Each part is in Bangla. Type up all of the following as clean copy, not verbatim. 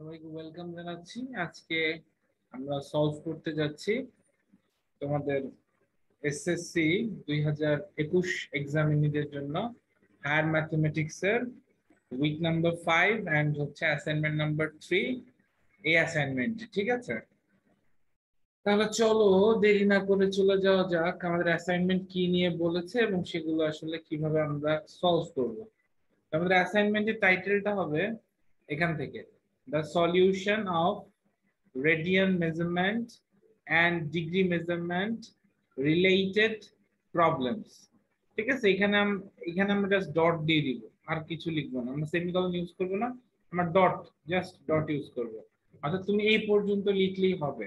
সবাইকে ওয়েলকাম জানাচ্ছি। আজকে আমরা সলভ করতে যাচ্ছি তোমাদের এসএসসি 2021 এক্সামিনিদের জন্য হায়ার ম্যাথমেটিক্স এর উইক নাম্বার 5 এন্ড হচ্ছে অ্যাসাইনমেন্ট নাম্বার 3 এই অ্যাসাইনমেন্ট। ঠিক আছে, তাহলে চলো দেরি না করে চলে যাওয়া যাক আমাদের অ্যাসাইনমেন্ট কি নিয়ে বলেছে এবং সেগুলো আসলে কিভাবে আমরা সলভ করব। আমাদের অ্যাসাইনমেন্টের টাইটেলটা হবে এখান থেকে, the solution of radian measurement and degree measurement related problems। ঠিক আছে, এখানে আমরা জাস্ট ডট দিয়ে দিব, আর কিছু লিখবো না, আমরা সেমিকোলন ইউজ করব না, আমরা ডট জাস্ট ডট ইউজ করব। অর্থাৎ তুমি এই পর্যন্ত লিখলেই হবে।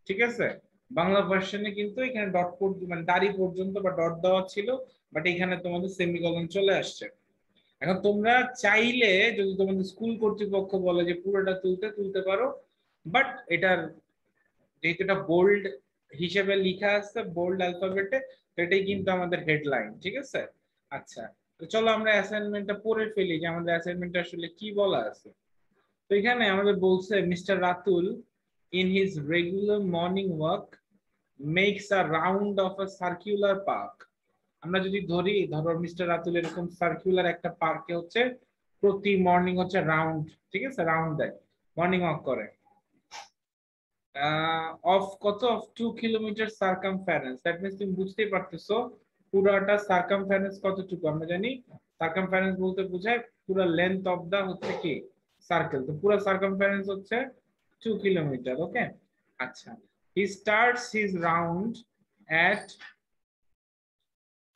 ঠিক আছে, বাংলা ভার্সনে কিন্তু এখানে ডট মানে দাড়ি পর্যন্ত বা ডট দেওয়া ছিল, বাট এখানে তোমাদের সেমিকোলন চলে আসছে। এখন তোমরা চাইলে যদি তোমাদের স্কুল কর্তৃপক্ষ বলে যে পুরোটা তুলতে পারো, বাট এটার যেহেতু এটা বোল্ড হিসেবে লেখা আছে বোল্ড অ্যালফাবেটে, তো এটাই কিন্তু আমাদের হেডলাইন। ঠিক আছে, আচ্ছা তো চলো আমরা অ্যাসাইনমেন্টটা পড়ে ফেলি যে আমাদের অ্যাসাইনমেন্টে আসলে কি বলা আছে। তো এখানে আমাদের বলছে mister Ratul in his regular morning walk makes a round of a circular park. আমরা যদি ধরো মিস্টার রাতুল এরকম সার্কুলার একটা পার্কে হচ্ছে প্রতি মর্নিং হচ্ছে রাউন্ড, ঠিক আছে, রাউন্ড দেয়, মর্নিং ওয়াক করে অফ কত, of 2 kilometre circumference. That means তুমি বুঝতেই পারতেছো পুরোটা সার্কামফারেন্স কতটুকু। আমরা জানি সার্কামফারেন্স বলতে বোঝায় পুরো লেন্থ অফ দা হচ্ছে কি সার্কেল, তো পুরো সার্কামফারেন্স হচ্ছে 2 কিলোমিটার। ওকে, আচ্ছা, হি starts his round at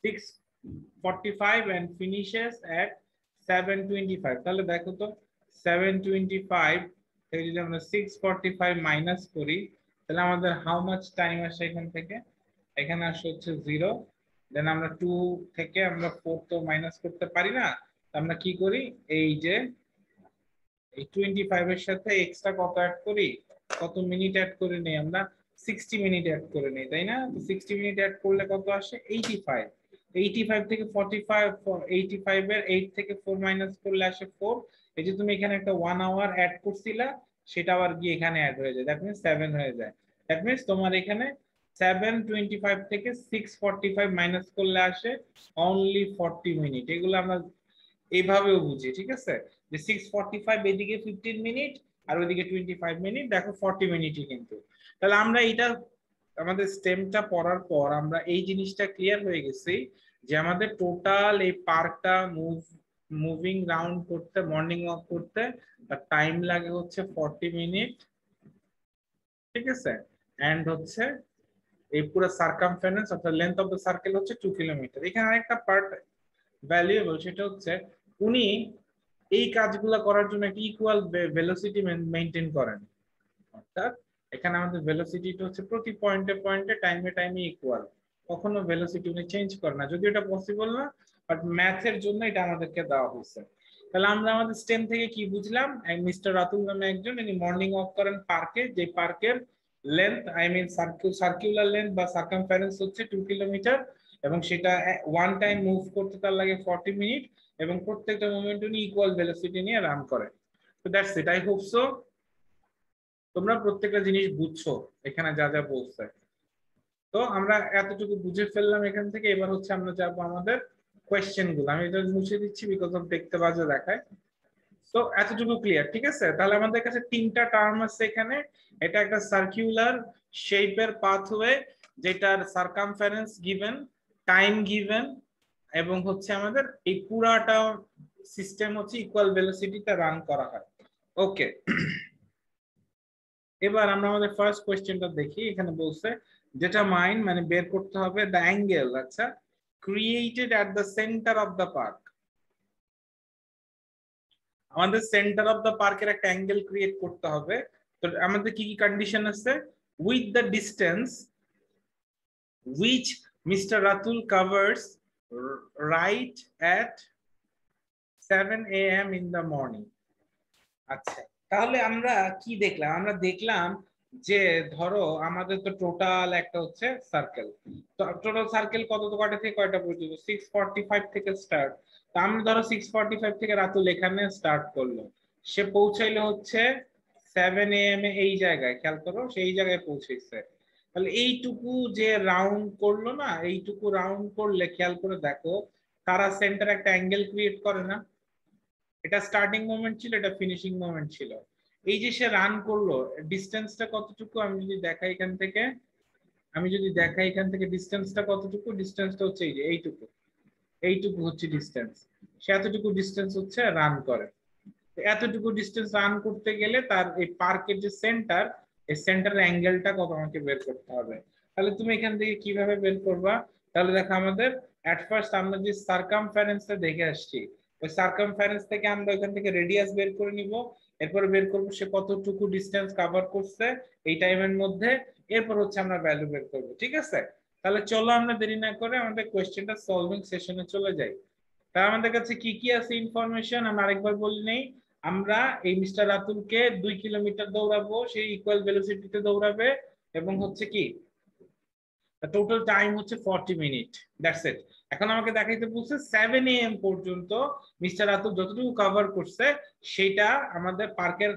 6:45 and finishes at 7:25। তাহলে দেখো তো 7:25 থেকে যদি আমরা 6:45 মাইনাস করি, তাহলে আমাদের হাউ মাচ টাইম আসে এখান থেকে, এখানে আসে হচ্ছে 0। দেন আমরা 2 থেকে আমরা 4 তো মাইনাস করতে পারি না, আমরা কি করি, এই যে এই 25 এর সাথে এক্সট্রা কত অ্যাড করি, কত মিনিট অ্যাড করে নেই আমরা, 60 মিনিট অ্যাড করে নেই, তাই না? তো 60 মিনিট অ্যাড করলে কত আসে, 85। 85 থেকে 45, 85 এর 8 থেকে 4 মাইনাস করলে আসে 4। এই যে তুমি এখানে একটা 1 আওয়ার অ্যাড করছিলা, সেটা আবার গিয়ে এখানে অ্যাড হয়ে যায়, দ্যাট মিন্স 7 হয়ে যায়। দ্যাট মিন্স তোমার এখানে 7:25 থেকে 6:45 মাইনাস করলে আসে অনলি 40 মিনিট। এগুলো আমরা এইভাবেও বুঝি। ঠিক আছে, যে 6:45 এদিকে 15 মিনিট আর ওইদিকে 25 মিনিট, দেখো 40 মিনিটই কিন্তু। তাহলে আমরা এটা আমাদের স্টেমটা পড়ার পর আমরা এই জিনিসটা ক্লিয়ার হয়ে গেছি যে আমাদের টোটাল এই পার্কটা মুভিং রাউন্ড করতে, মর্নিং ওয়াক করতে তার টাইম লাগে হচ্ছে 40 মিনিট। ঠিক আছে, এন্ড হচ্ছে এই পুরো সার্কামফারেন্স অর্থাৎ লেন্থ অফ দ্য সার্কেল হচ্ছে 2 কিলোমিটার। এখানে আরেকটা পার্ট ভ্যালুয়েবল, সেটা হচ্ছে উনি এই কাজগুলো করার জন্য একটা ইকুয়াল ভেলোসিটি মেইনটেইন করেন। অর্থাৎ এখানে আমাদের ভেলোসিটিটা হচ্ছে প্রতি পয়েন্টে পয়েন্টে টাইমে ইকুয়াল, কখনো ভেলোসিটি উনি চেঞ্জ করে না, যদিও এটা পসিবল না, বাট ম্যাথের জন্য এটা আমাদেরকে দেওয়া হয়েছে। তাহলে আমরা আমাদের স্টেম থেকে কি বুঝলাম, মিস্টার রাতুল নামে একজন, ইনি মর্নিং ওয়াক করেন পার্কে, যে পার্কের length I mean circular length বা সার্কামফারেন্স হচ্ছে 2 কিলোমিটার, এবং সেটা ওয়ান টাইম মুভ করতে তার লাগে 40 মিনিট, এবং প্রত্যেকটা মোমেন্ট উনি ইকুয়াল ভেলোসিটি নিয়ে রান করে। তো that's it, I hope so তোমরা প্রত্যেকটা জিনিস বুঝছো এখানে যা যা বলছে। তো আমরা এতটুকু বুঝে ফেললাম এখান থেকে, এবার হচ্ছে আমরা যাবো আমাদের কোয়েশ্চেন গুলো। আমি এটা মুছে দিচ্ছি বিকজ অফ দেখতে বাজে দেখায়। তো এতটুকু ক্লিয়ার? ঠিক আছে, তাহলে আমাদের কাছে তিনটা টার্ম আছে এখানে। এটা একটা সার্কুলার শেপের পাথওয়ে, যেটার সার্কামফারেন্স গিভেন, টাইম গিভেন, এবং হচ্ছে আমাদের এই পুরাটা সিস্টেম হচ্ছে ইকুয়াল ভেলোসিটিতে রান করা হয়। ওকে, এবার আমরা আমাদের ফার্স্ট কোয়েশ্চেনটা দেখি। এখানে বলছে ডিটারমাইন মানে বের করতে হবে দ্য অ্যাঙ্গেল, আচ্ছা, created at the centre of the park. আমাদের সেন্টার অফ দ্য পার্কের একটা অ্যাঙ্গেল ক্রিয়েট করতে হবে। তো আমাদের কি কি কন্ডিশন আছে, with the distance which Mr. Ratul covers right at 7 AM in the morning। আচ্ছা, তাহলে আমরা কি দেখলাম, আমরা দেখলাম যে ধরো আমাদের তো টোটাল একটা হচ্ছে সার্কেল, তো টোটাল সার্কেল কত, তো কয়টা থেকে কয়টা পর্যন্ত, 6:45 থেকে স্টার্ট। তো আমরা ধরো 6:45 থেকে রাতুল এখানে স্টার্ট করলো, সে পৌঁছাইলো হচ্ছে 7 AM এ এই জায়গায় খেয়াল করো, সেই জায়গায় পৌঁছেছে। তাহলে এইটুকু যে রাউন্ড করলো না, এইটুকু রাউন্ড করলে খেয়াল করে দেখো তারা সেন্টার একটা অ্যাঙ্গেল ক্রিয়েট করে না? এটা স্টার্টিং মোমেন্ট ছিল, এটা ফিনিশিং মোমেন্ট ছিল। এই যে সে রান করলো, ডিস্টেন্সটা কতটুকু আমি যদি দেখাই এখান থেকে, ডিস্টেন্সটা কতটুকু, ডিস্টেন্সটা হচ্ছে এই যে এইটুকু, এইটুকু হচ্ছে ডিস্টেন্স। সে এতটুকু ডিস্টেন্স হচ্ছে রান করে। এতটুকু ডিস্টেন্স রান করতে গেলে তার এই পার্কের যে সেন্টার, এই সেন্টারের অ্যাঙ্গেলটা কত আমাকে বের করতে হবে। তাহলে তুমি এখান থেকে কিভাবে বের করবা? তাহলে দেখো আমাদের এট ফার্স্ট আমরা যে সার্কামফারেন্সটা দেখে আসছি, ওই সার্কামফারেন্স থেকে আমরা এখান থেকে রেডিয়াস বের করে নিব। এরপর বের করবো সে কতটুকু ডিস্টেন্স কভার করছে এই টাইমের মধ্যে। এরপর হচ্ছে আমরা ভ্যালু বের করবো, ঠিক আছে? তাহলে চলো আমরা দেরি না করে আমাদের কোয়েশ্চেনটা সলভিং সেশনে চলে যাই। তা আমাদের কাছে কি কি আছে ইনফরমেশন আমরা আরেকবার বলি নেই। আমরা এই মিস্টার রাতুলকে 2 কিলোমিটার দৌড়াবো, সেই ইকুয়াল ভেলোসিটিতে দৌড়াবে, এবং হচ্ছে কি টোটাল টাইম হচ্ছে 40 মিনিট। That's it. এখন আমাকে দেখাইতে বলছে 7 AM পর্যন্ত মিস্টার রাতুল যতটুকু কভার করছে সেটা আমাদের পার্কের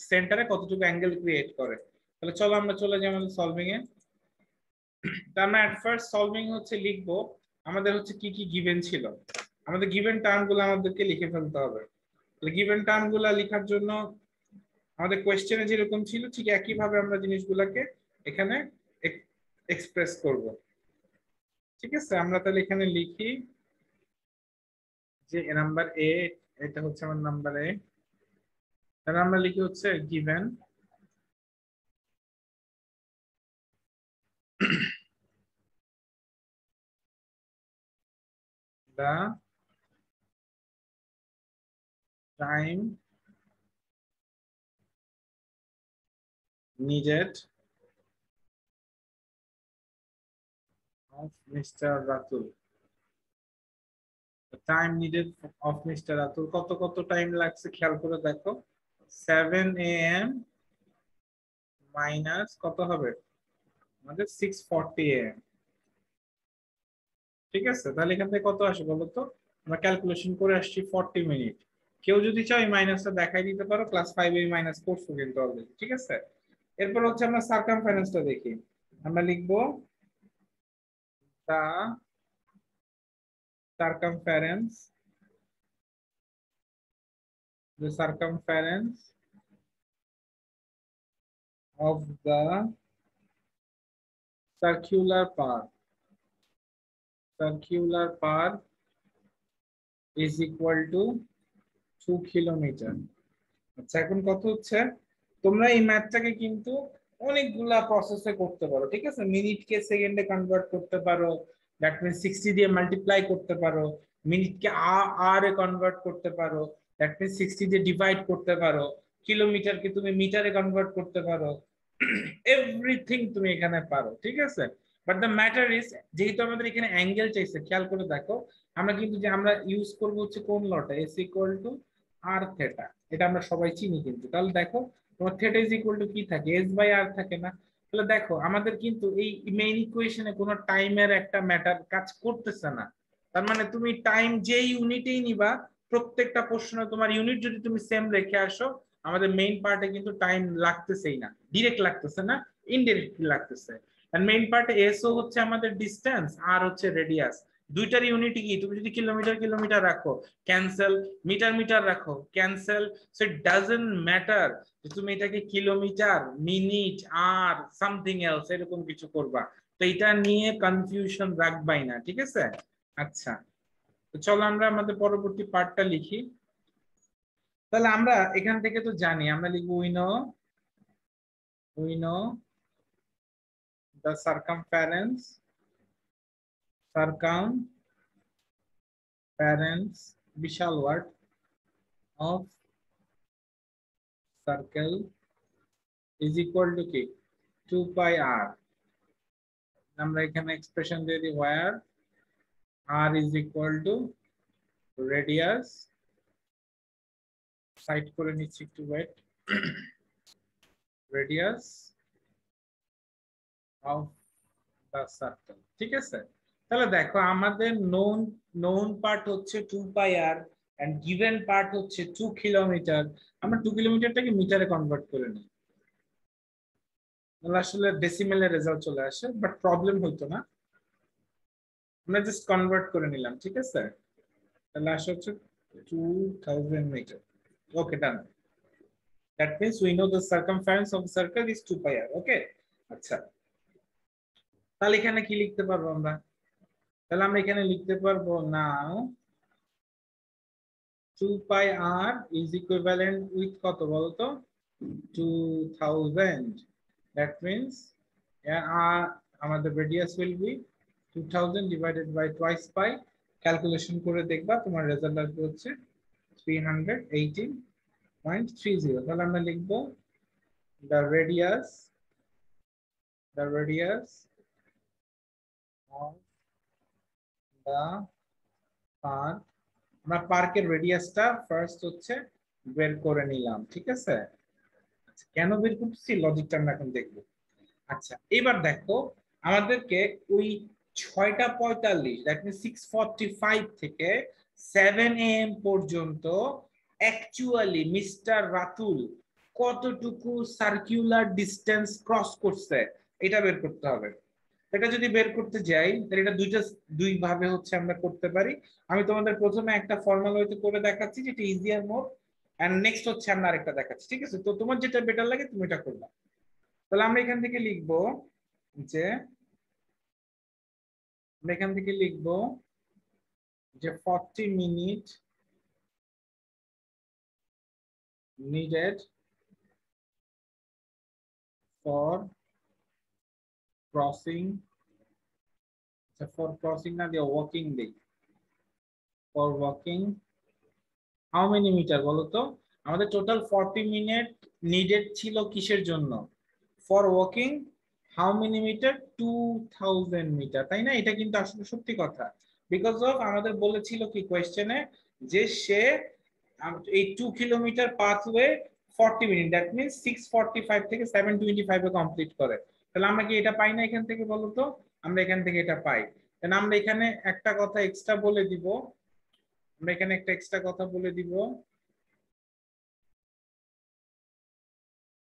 সেন্টারে কতটুকু অ্যাঙ্গেল ক্রিয়েট করে। তাহলে চলো আমরা চলে যাই আমাদের সলভিং এ। তার মানে এট ফার্স্ট সলভিং হচ্ছে লিখবো আমাদের হচ্ছে কি কি গিভেন ছিল। আমাদের গিভেন টার্ম গুলো আমাদেরকে লিখে ফেলতে হবে। গিভেন টার্ম গুলা লেখার জন্য আমাদের কোয়েশ্চেনে যেরকম ছিল ঠিক একইভাবে আমরা জিনিসগুলোকে এখানে এক্সপ্রেস করব। ঠিক আছে, আমরা তাহলে এখানে লিখি যে নাম্বার এ, এটা হচ্ছে আমার নাম্বার এ। তাহলে আমরা লিখি হচ্ছে given the time needed of Mr. Ratul. The time needed of Mr. Ratul কত কত টাইম লাগছে খেয়াল করে দেখো। 7 AM মাইনাস কত হবে আমাদের 6:40 AM। ঠিক আছে, তাহলে এখান থেকে কত আসে বলো তো? আমরা ক্যালকুলেশন করে আসছি 40 মিনিট। কেউ যদি চাও এই মাইনাসটা দেখাই দিতে পারো, ক্লাস 5 এ মাইনাস করছো কিন্তু অলরেডি। ঠিক আছে, এরপর হচ্ছে আমরা সার্কামফারেন্সটা দেখি। আমরা লিখবো দা circumference the circumference of the circular path is equal to 2 kilometre. আচ্ছা, এখন কত হচ্ছে, তোমরা এই ম্যাথটাকে কিন্তু অনেকগুলা প্রসেসে করতে পারো। ঠিক আছে, মিনিটকে সেকেন্ডে কনভার্ট করতে পারো, দ্যাট মিন্স 60 দিয়ে মাল্টিপ্লাই করতে পারো। মিনিটকে আর এ কনভার্ট করতে পারো, দ্যাট মিন্স 60 দিয়ে ডিভাইড করতে পারো। কিলোমিটারকে তুমি মিটারে কনভার্ট করতে পারো। এভরিথিং তুমি এখানে পারো। ঠিক আছে, বাট দ্য ম্যাটার ইজ যেহেতু আমাদের এখানে অ্যাঙ্গেল চাইছে, খেয়াল করে দেখো আমরা কিন্তু যে আমরা ইউজ করব হচ্ছে কোন লটা, S equal to r theta. এটা আমরা সবাই চিনি কিন্তু। তাহলে দেখো তোমার থেটা ইজ ইকুয়াল টু কি থাকে, এস বাই আর থাকে না? তাহলে দেখো আমাদের কিন্তু এই মেইন ইকুয়েশনে কোনো টাইমের একটা ম্যাটার কাজ করতেছে না। তার মানে তুমি টাইম যে ইউনিটেই নিবা, প্রত্যেকটা প্রশ্নে তোমার ইউনিট যদি তুমি সেম রেখে আসো, আমাদের মেইন পার্টে কিন্তু টাইম লাগতেছেই না, ডিরেক্ট লাগতেছে না, ইনডিরেক্টলি লাগতেছে। আর মেইন পার্টে এসও হচ্ছে আমাদের ডিস্টেন্স, আর হচ্ছে রেডিয়াস। দুইটার ইউনিট কি, তুমি যদি কিলোমিটার কিলোমিটার রাখো ক্যান্সেল, মিটার মিটার রাখো cancel. So it doesn't matter যে তুমি এটাকে কিলোমিটার, মিনিট, আর সামথিং এলস এরকম কিছু করবা। তো এটা নিয়ে কনফিউশন রাখবাই না। ঠিক আছে, আচ্ছা তো চলো আমরা আমাদের পরবর্তী পার্টটা লিখি। তাহলে আমরা এখান থেকে তো জানি, আমরা লিখবো we know the circumference বিশাল word of circle is equal to কি 2 pi r। আমরা এখানে এক্সপ্রেশন দিয়ে দিই where r is equal to radius, side করে নিচ্ছি একটু wait, radius of the circle। ঠিক আছে, তাহলে দেখো আমাদের নোন পার্ট হচ্ছে 2 pi r and given part হচ্ছে 2 কিলোমিটার। আমরা 2 কিলোমিটারটাকে মিটারে কনভার্ট করে নিই। আসলে ডেসিমেলের রেজাল্ট চলে আসে, বাট প্রবলেম হইতো না, আমরা জাস্ট কনভার্ট করে নিলাম, ঠিক আছে। তাহলে আসে হচ্ছে 2000 metre. Okay, done. That means we know the circumference of circle is 2 pi r. Okay, আচ্ছা, তাহলে এখানে কি লিখতে পারবো আমরা? তাহলে আমরা এখানে লিখতে পারবো now 2 pi r is equivalent with কত বলতো? 2000। দ্যাট মিন্স আমাদের radius will be 2000 divided by twice pi. Calculation করে দেখবা, তোমার রেজাল্ট আসবে হচ্ছে 318.30। তাহলে আমরা লিখবো the radius of the park। আমরা পার্কের রেডিয়াসটা ফার্স্ট হচ্ছে বের করে নিলাম, ঠিক আছে। আচ্ছা, কেন বের করতেছি লজিকটা আমরা এখন দেখবো। আচ্ছা, এবার দেখো আমাদেরকে ওই 6:45 দ্যাট মিন্স 6:45 থেকে 7 AM পর্যন্ত অ্যাকচুয়ালি মিস্টার রাতুল কতটুকু সার্কুলার ডিসটেন্স ক্রস করছে এটা বের করতে হবে। এটা যদি বের করতে যাই তাহলে এটা দুই ভাবে হচ্ছে আমরা করতে পারি। আমি তোমাদের প্রথমে একটা ফর্মাল ওয়েতে করে দেখাচ্ছি যেটা ইজিয়ার মোড, এন্ড নেক্সট হচ্ছে আমরা আরেকটা দেখাচ্ছি, ঠিক আছে। তো তোমার যেটা বেটার লাগে তুমি এটা করবা। তাহলে আমরা এখান থেকে লিখবো যে 40 মিনিট needed for crossing না the walking day, for walking how many meter বলো তো? আমাদের টোটাল 40 মিনিট নিডেড ছিল কিসের জন্য? For walking how many metre? 2000 metre, তাই না? এটা কিন্তু আসলে সত্যি কথা, বিকজ অফ আমাদের বলেছিল কি কোয়েশ্চেনে যে সে এই 2 kilometre pathway 40 minute, that means 6:45 থেকে 7:25 এ কমপ্লিট করে। তাহলে আমরা কি এটা পাই না এখান থেকে বলো তো? আমরা এখান থেকে এটা পাই। তাহলে আমরা এখানে একটা কথা এক্সট্রা বলে দিব,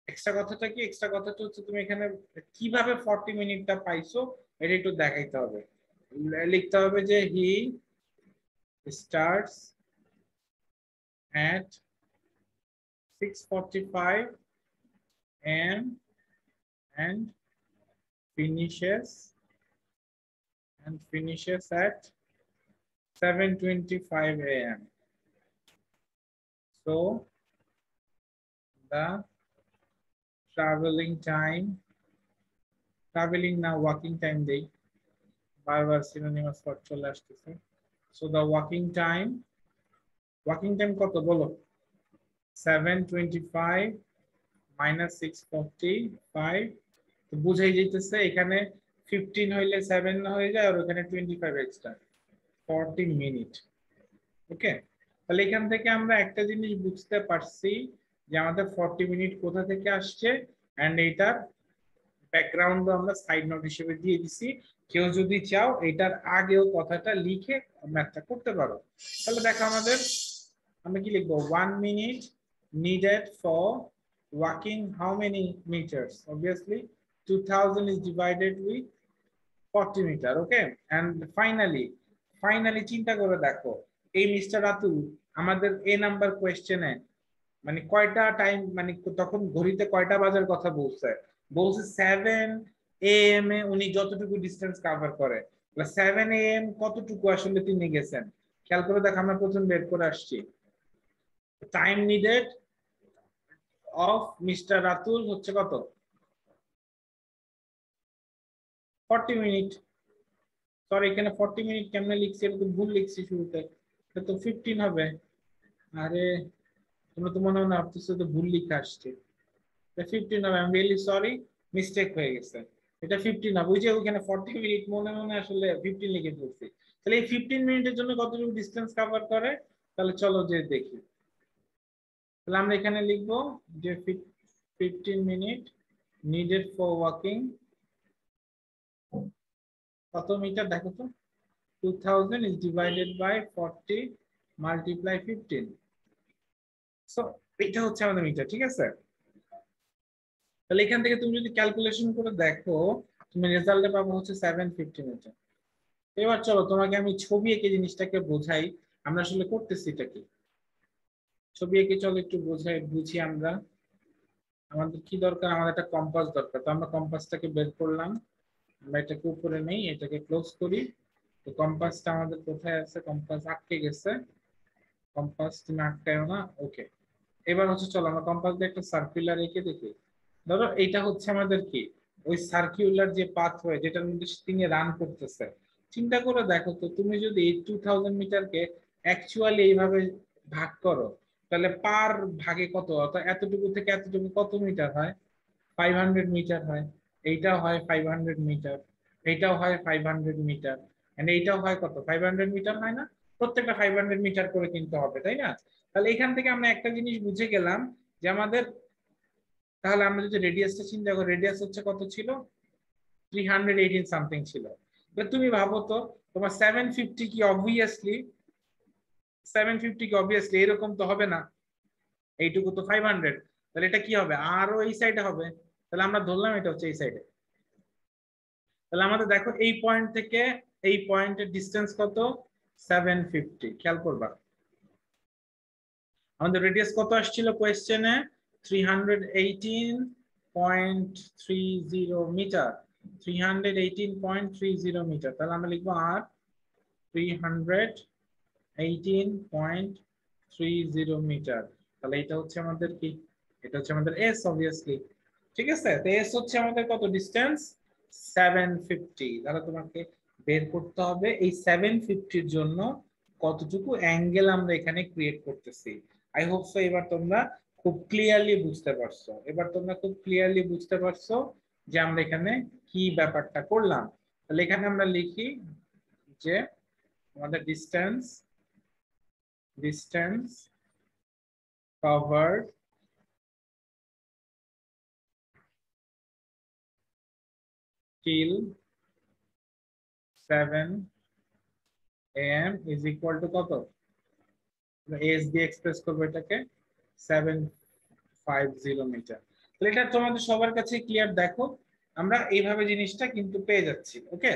এক্সট্রা কথাটা কি? এক্সট্রা কথাটা হচ্ছে তুমি এখানে কিভাবে 40 মিনিটটা পাইছো এটা একটু দেখাইতে হবে। লিখতে হবে যে হি starts at 6:45 am and finishes at 7:25 am. So the traveling now walking time দেই, বারবার সিনোনিমাস ফর চলে আসতেছে। So the walking time কত বলো? 7:25 minus 6:45, তো বুঝাই যাইতেছে এখানে 15 হইলে 7 হয়ে যায় আর ওখানে 25 এক্সট্রা, 40 মিনিট। ওকে, তাহলে এখান থেকে আমরা একটা জিনিস বুঝতে পারছি যে আমাদের 40 মিনিট কোথা থেকে আসছে, এন্ড এইটার ব্যাকগ্রাউন্ড আমরা সাইড নোট হিসেবে দিয়ে দিছি। কেউ যদি চাও এটার আগেও কথাটা লিখে ম্যাথটা করতে পারো। তাহলে দেখো আমরা কি লিখবো? 1 minute needed for walking how many meters? Obviously 2000 is divided with 40 meter. Okay, and finally চিন্তা করে দেখো এই মিস্টার রাতুল আমাদের এ নাম্বার কোয়েশ্চেনে মানে কয়টা টাইম, মানে তখন ঘড়িতে কয়টা বাজার কথা বলছে? 7 AM এ উনি যতটুকু ডিসটেন্স কভার করে, 7 AM কতটুকু আসলে তিনি গেছেন খেয়াল করে দেখো। আমরা প্রথম বের করে আসছি time needed of mister Ratul হচ্ছে কত? 40 মিনিট। সরি, এখানে 40 মিনিট কেমনে লিখছি? এটা তো ভুল লিখছি শুরুতে, এটা তো 15 হবে। আরে তোমরা তো মনে হয় না ভাবতেছো তো ভুল লিখে আসছে, 15 হবে। I am really sorry, mistake হয়ে গেছে। এটা 15 হবে, ওই যে ওখানে 40 মিনিট মনে মনে আসলে 15 লিখে ফেলছি। তাহলে এই 15 মিনিটের জন্য কতটুকু ডিসটেন্স কভার করে? তাহলে চলো যে দেখি। তাহলে আমরা এখানে লিখবো যে 15 মিনিট নিডেড ফর ওয়াকিং কত মিটার দেখো তো? 2000 is divided by 40 multiply 15, so এটা হচ্ছে আমাদের মিটার, ঠিক আছে। তাহলে এখান থেকে তুমি যদি ক্যালকুলেশন করে দেখো তুমি রেজাল্টে পাবো হচ্ছে 750 মিটার। এবার চলো তোমাকে আমি ছবি এঁকে জিনিসটাকে বোঝাই আমরা আসলে করতেছি এটা কি। ছবি এঁকে চলো একটু বুঝি আমরা। আমাদের কি দরকার, আমাদের একটা কম্পাস দরকার। তো আমরা কম্পাসটাকে বের করলাম, আমরা এটাকে উপরে নেই, এটাকে ক্লোজ করি। তো কম্পাসটা আমাদের কোথায় আছে, কম্পাস আটকে গেছে। কম্পাস তুমি আটকায়ও না, ওকে। এবার হচ্ছে চলো আমরা কম্পাস দিয়ে একটা সার্কুলার এঁকে দেখি। ধরো এটা হচ্ছে আমাদের কি ওই সার্কুলার যে পাথওয়ে যেটার মধ্যে তিনি রান করতেছে। চিন্তা করে দেখো তো তুমি যদি 2000 মিটারকে অ্যাকচুয়ালি এইভাবে ভাগ করো তাহলে পার ভাগে কত, অর্থাৎ এতটুকু থেকে এতটুকু কত মিটার হয়, 500 মিটার হয়। এইটাও হয় 500 মিটার, এইটাও হয় 500 মিটার, এন্ড এইটাও হয় কত 500 মিটার, হয় না? প্রত্যেকটা 500 মিটার করে কিনতে হবে, তাই না? তাহলে এখান থেকে আমরা একটা জিনিস বুঝে গেলাম যে আমাদের, তাহলে আমরা যদি রেডিয়াসটা চিন্তা করি, রেডিয়াস হচ্ছে কত ছিল, 318 সামথিং ছিল। তুমি ভাবো তো তোমার 750 কি অবভিয়াসলি, 750 কি অবভিয়াসলি এরকম তো হবে না, এইটুকু তো 500, তাহলে এটা কি হবে, আরো এই সাইডে হবে। তাহলে আমরা ধরলাম এটা হচ্ছে এই সাইডে। তাহলে আমাদের দেখো এই পয়েন্ট থেকে এই পয়েন্টের ডিসটেন্স কত, 750। খেয়াল করবা আমাদের রেডিয়াস কত আসছিল কোয়েশ্চেনে, 318.30 মিটার, 318.30 মিটার। তাহলে আমরা লিখবো আর 318.30 মিটার। তাহলে এটা হচ্ছে আমাদের কি, এটা হচ্ছে আমাদের এস অবভিয়াসলি। ঠিক আছে, তো এস হচ্ছে আমাদের কত ডিসটেন্স, 750। তাহলে তোমাকে বের করতে হবে এই 750 এর জন্য কতটুকু অ্যাঙ্গেল আমরা এখানে ক্রিয়েট করতেছি। আই হোপ সো এবার তোমরা খুব ক্লিয়ারলি বুঝতে পারছো, এবার তোমরা খুব ক্লিয়ারলি বুঝতে পারছো যে আমরা এখানে কি ব্যাপারটা করলাম। তাহলে এখানে আমরা লিখি যে আমাদের distance covered till 7 am is equal to কত, এস দিয়ে এক্সপ্রেস করবো এটাকে 750 মিটার। তাহলে এটা তোমাদের সবার কাছে ক্লিয়ার, দেখো আমরা এইভাবে জিনিসটা কিন্তু পেয়ে যাচ্ছি, ওকে।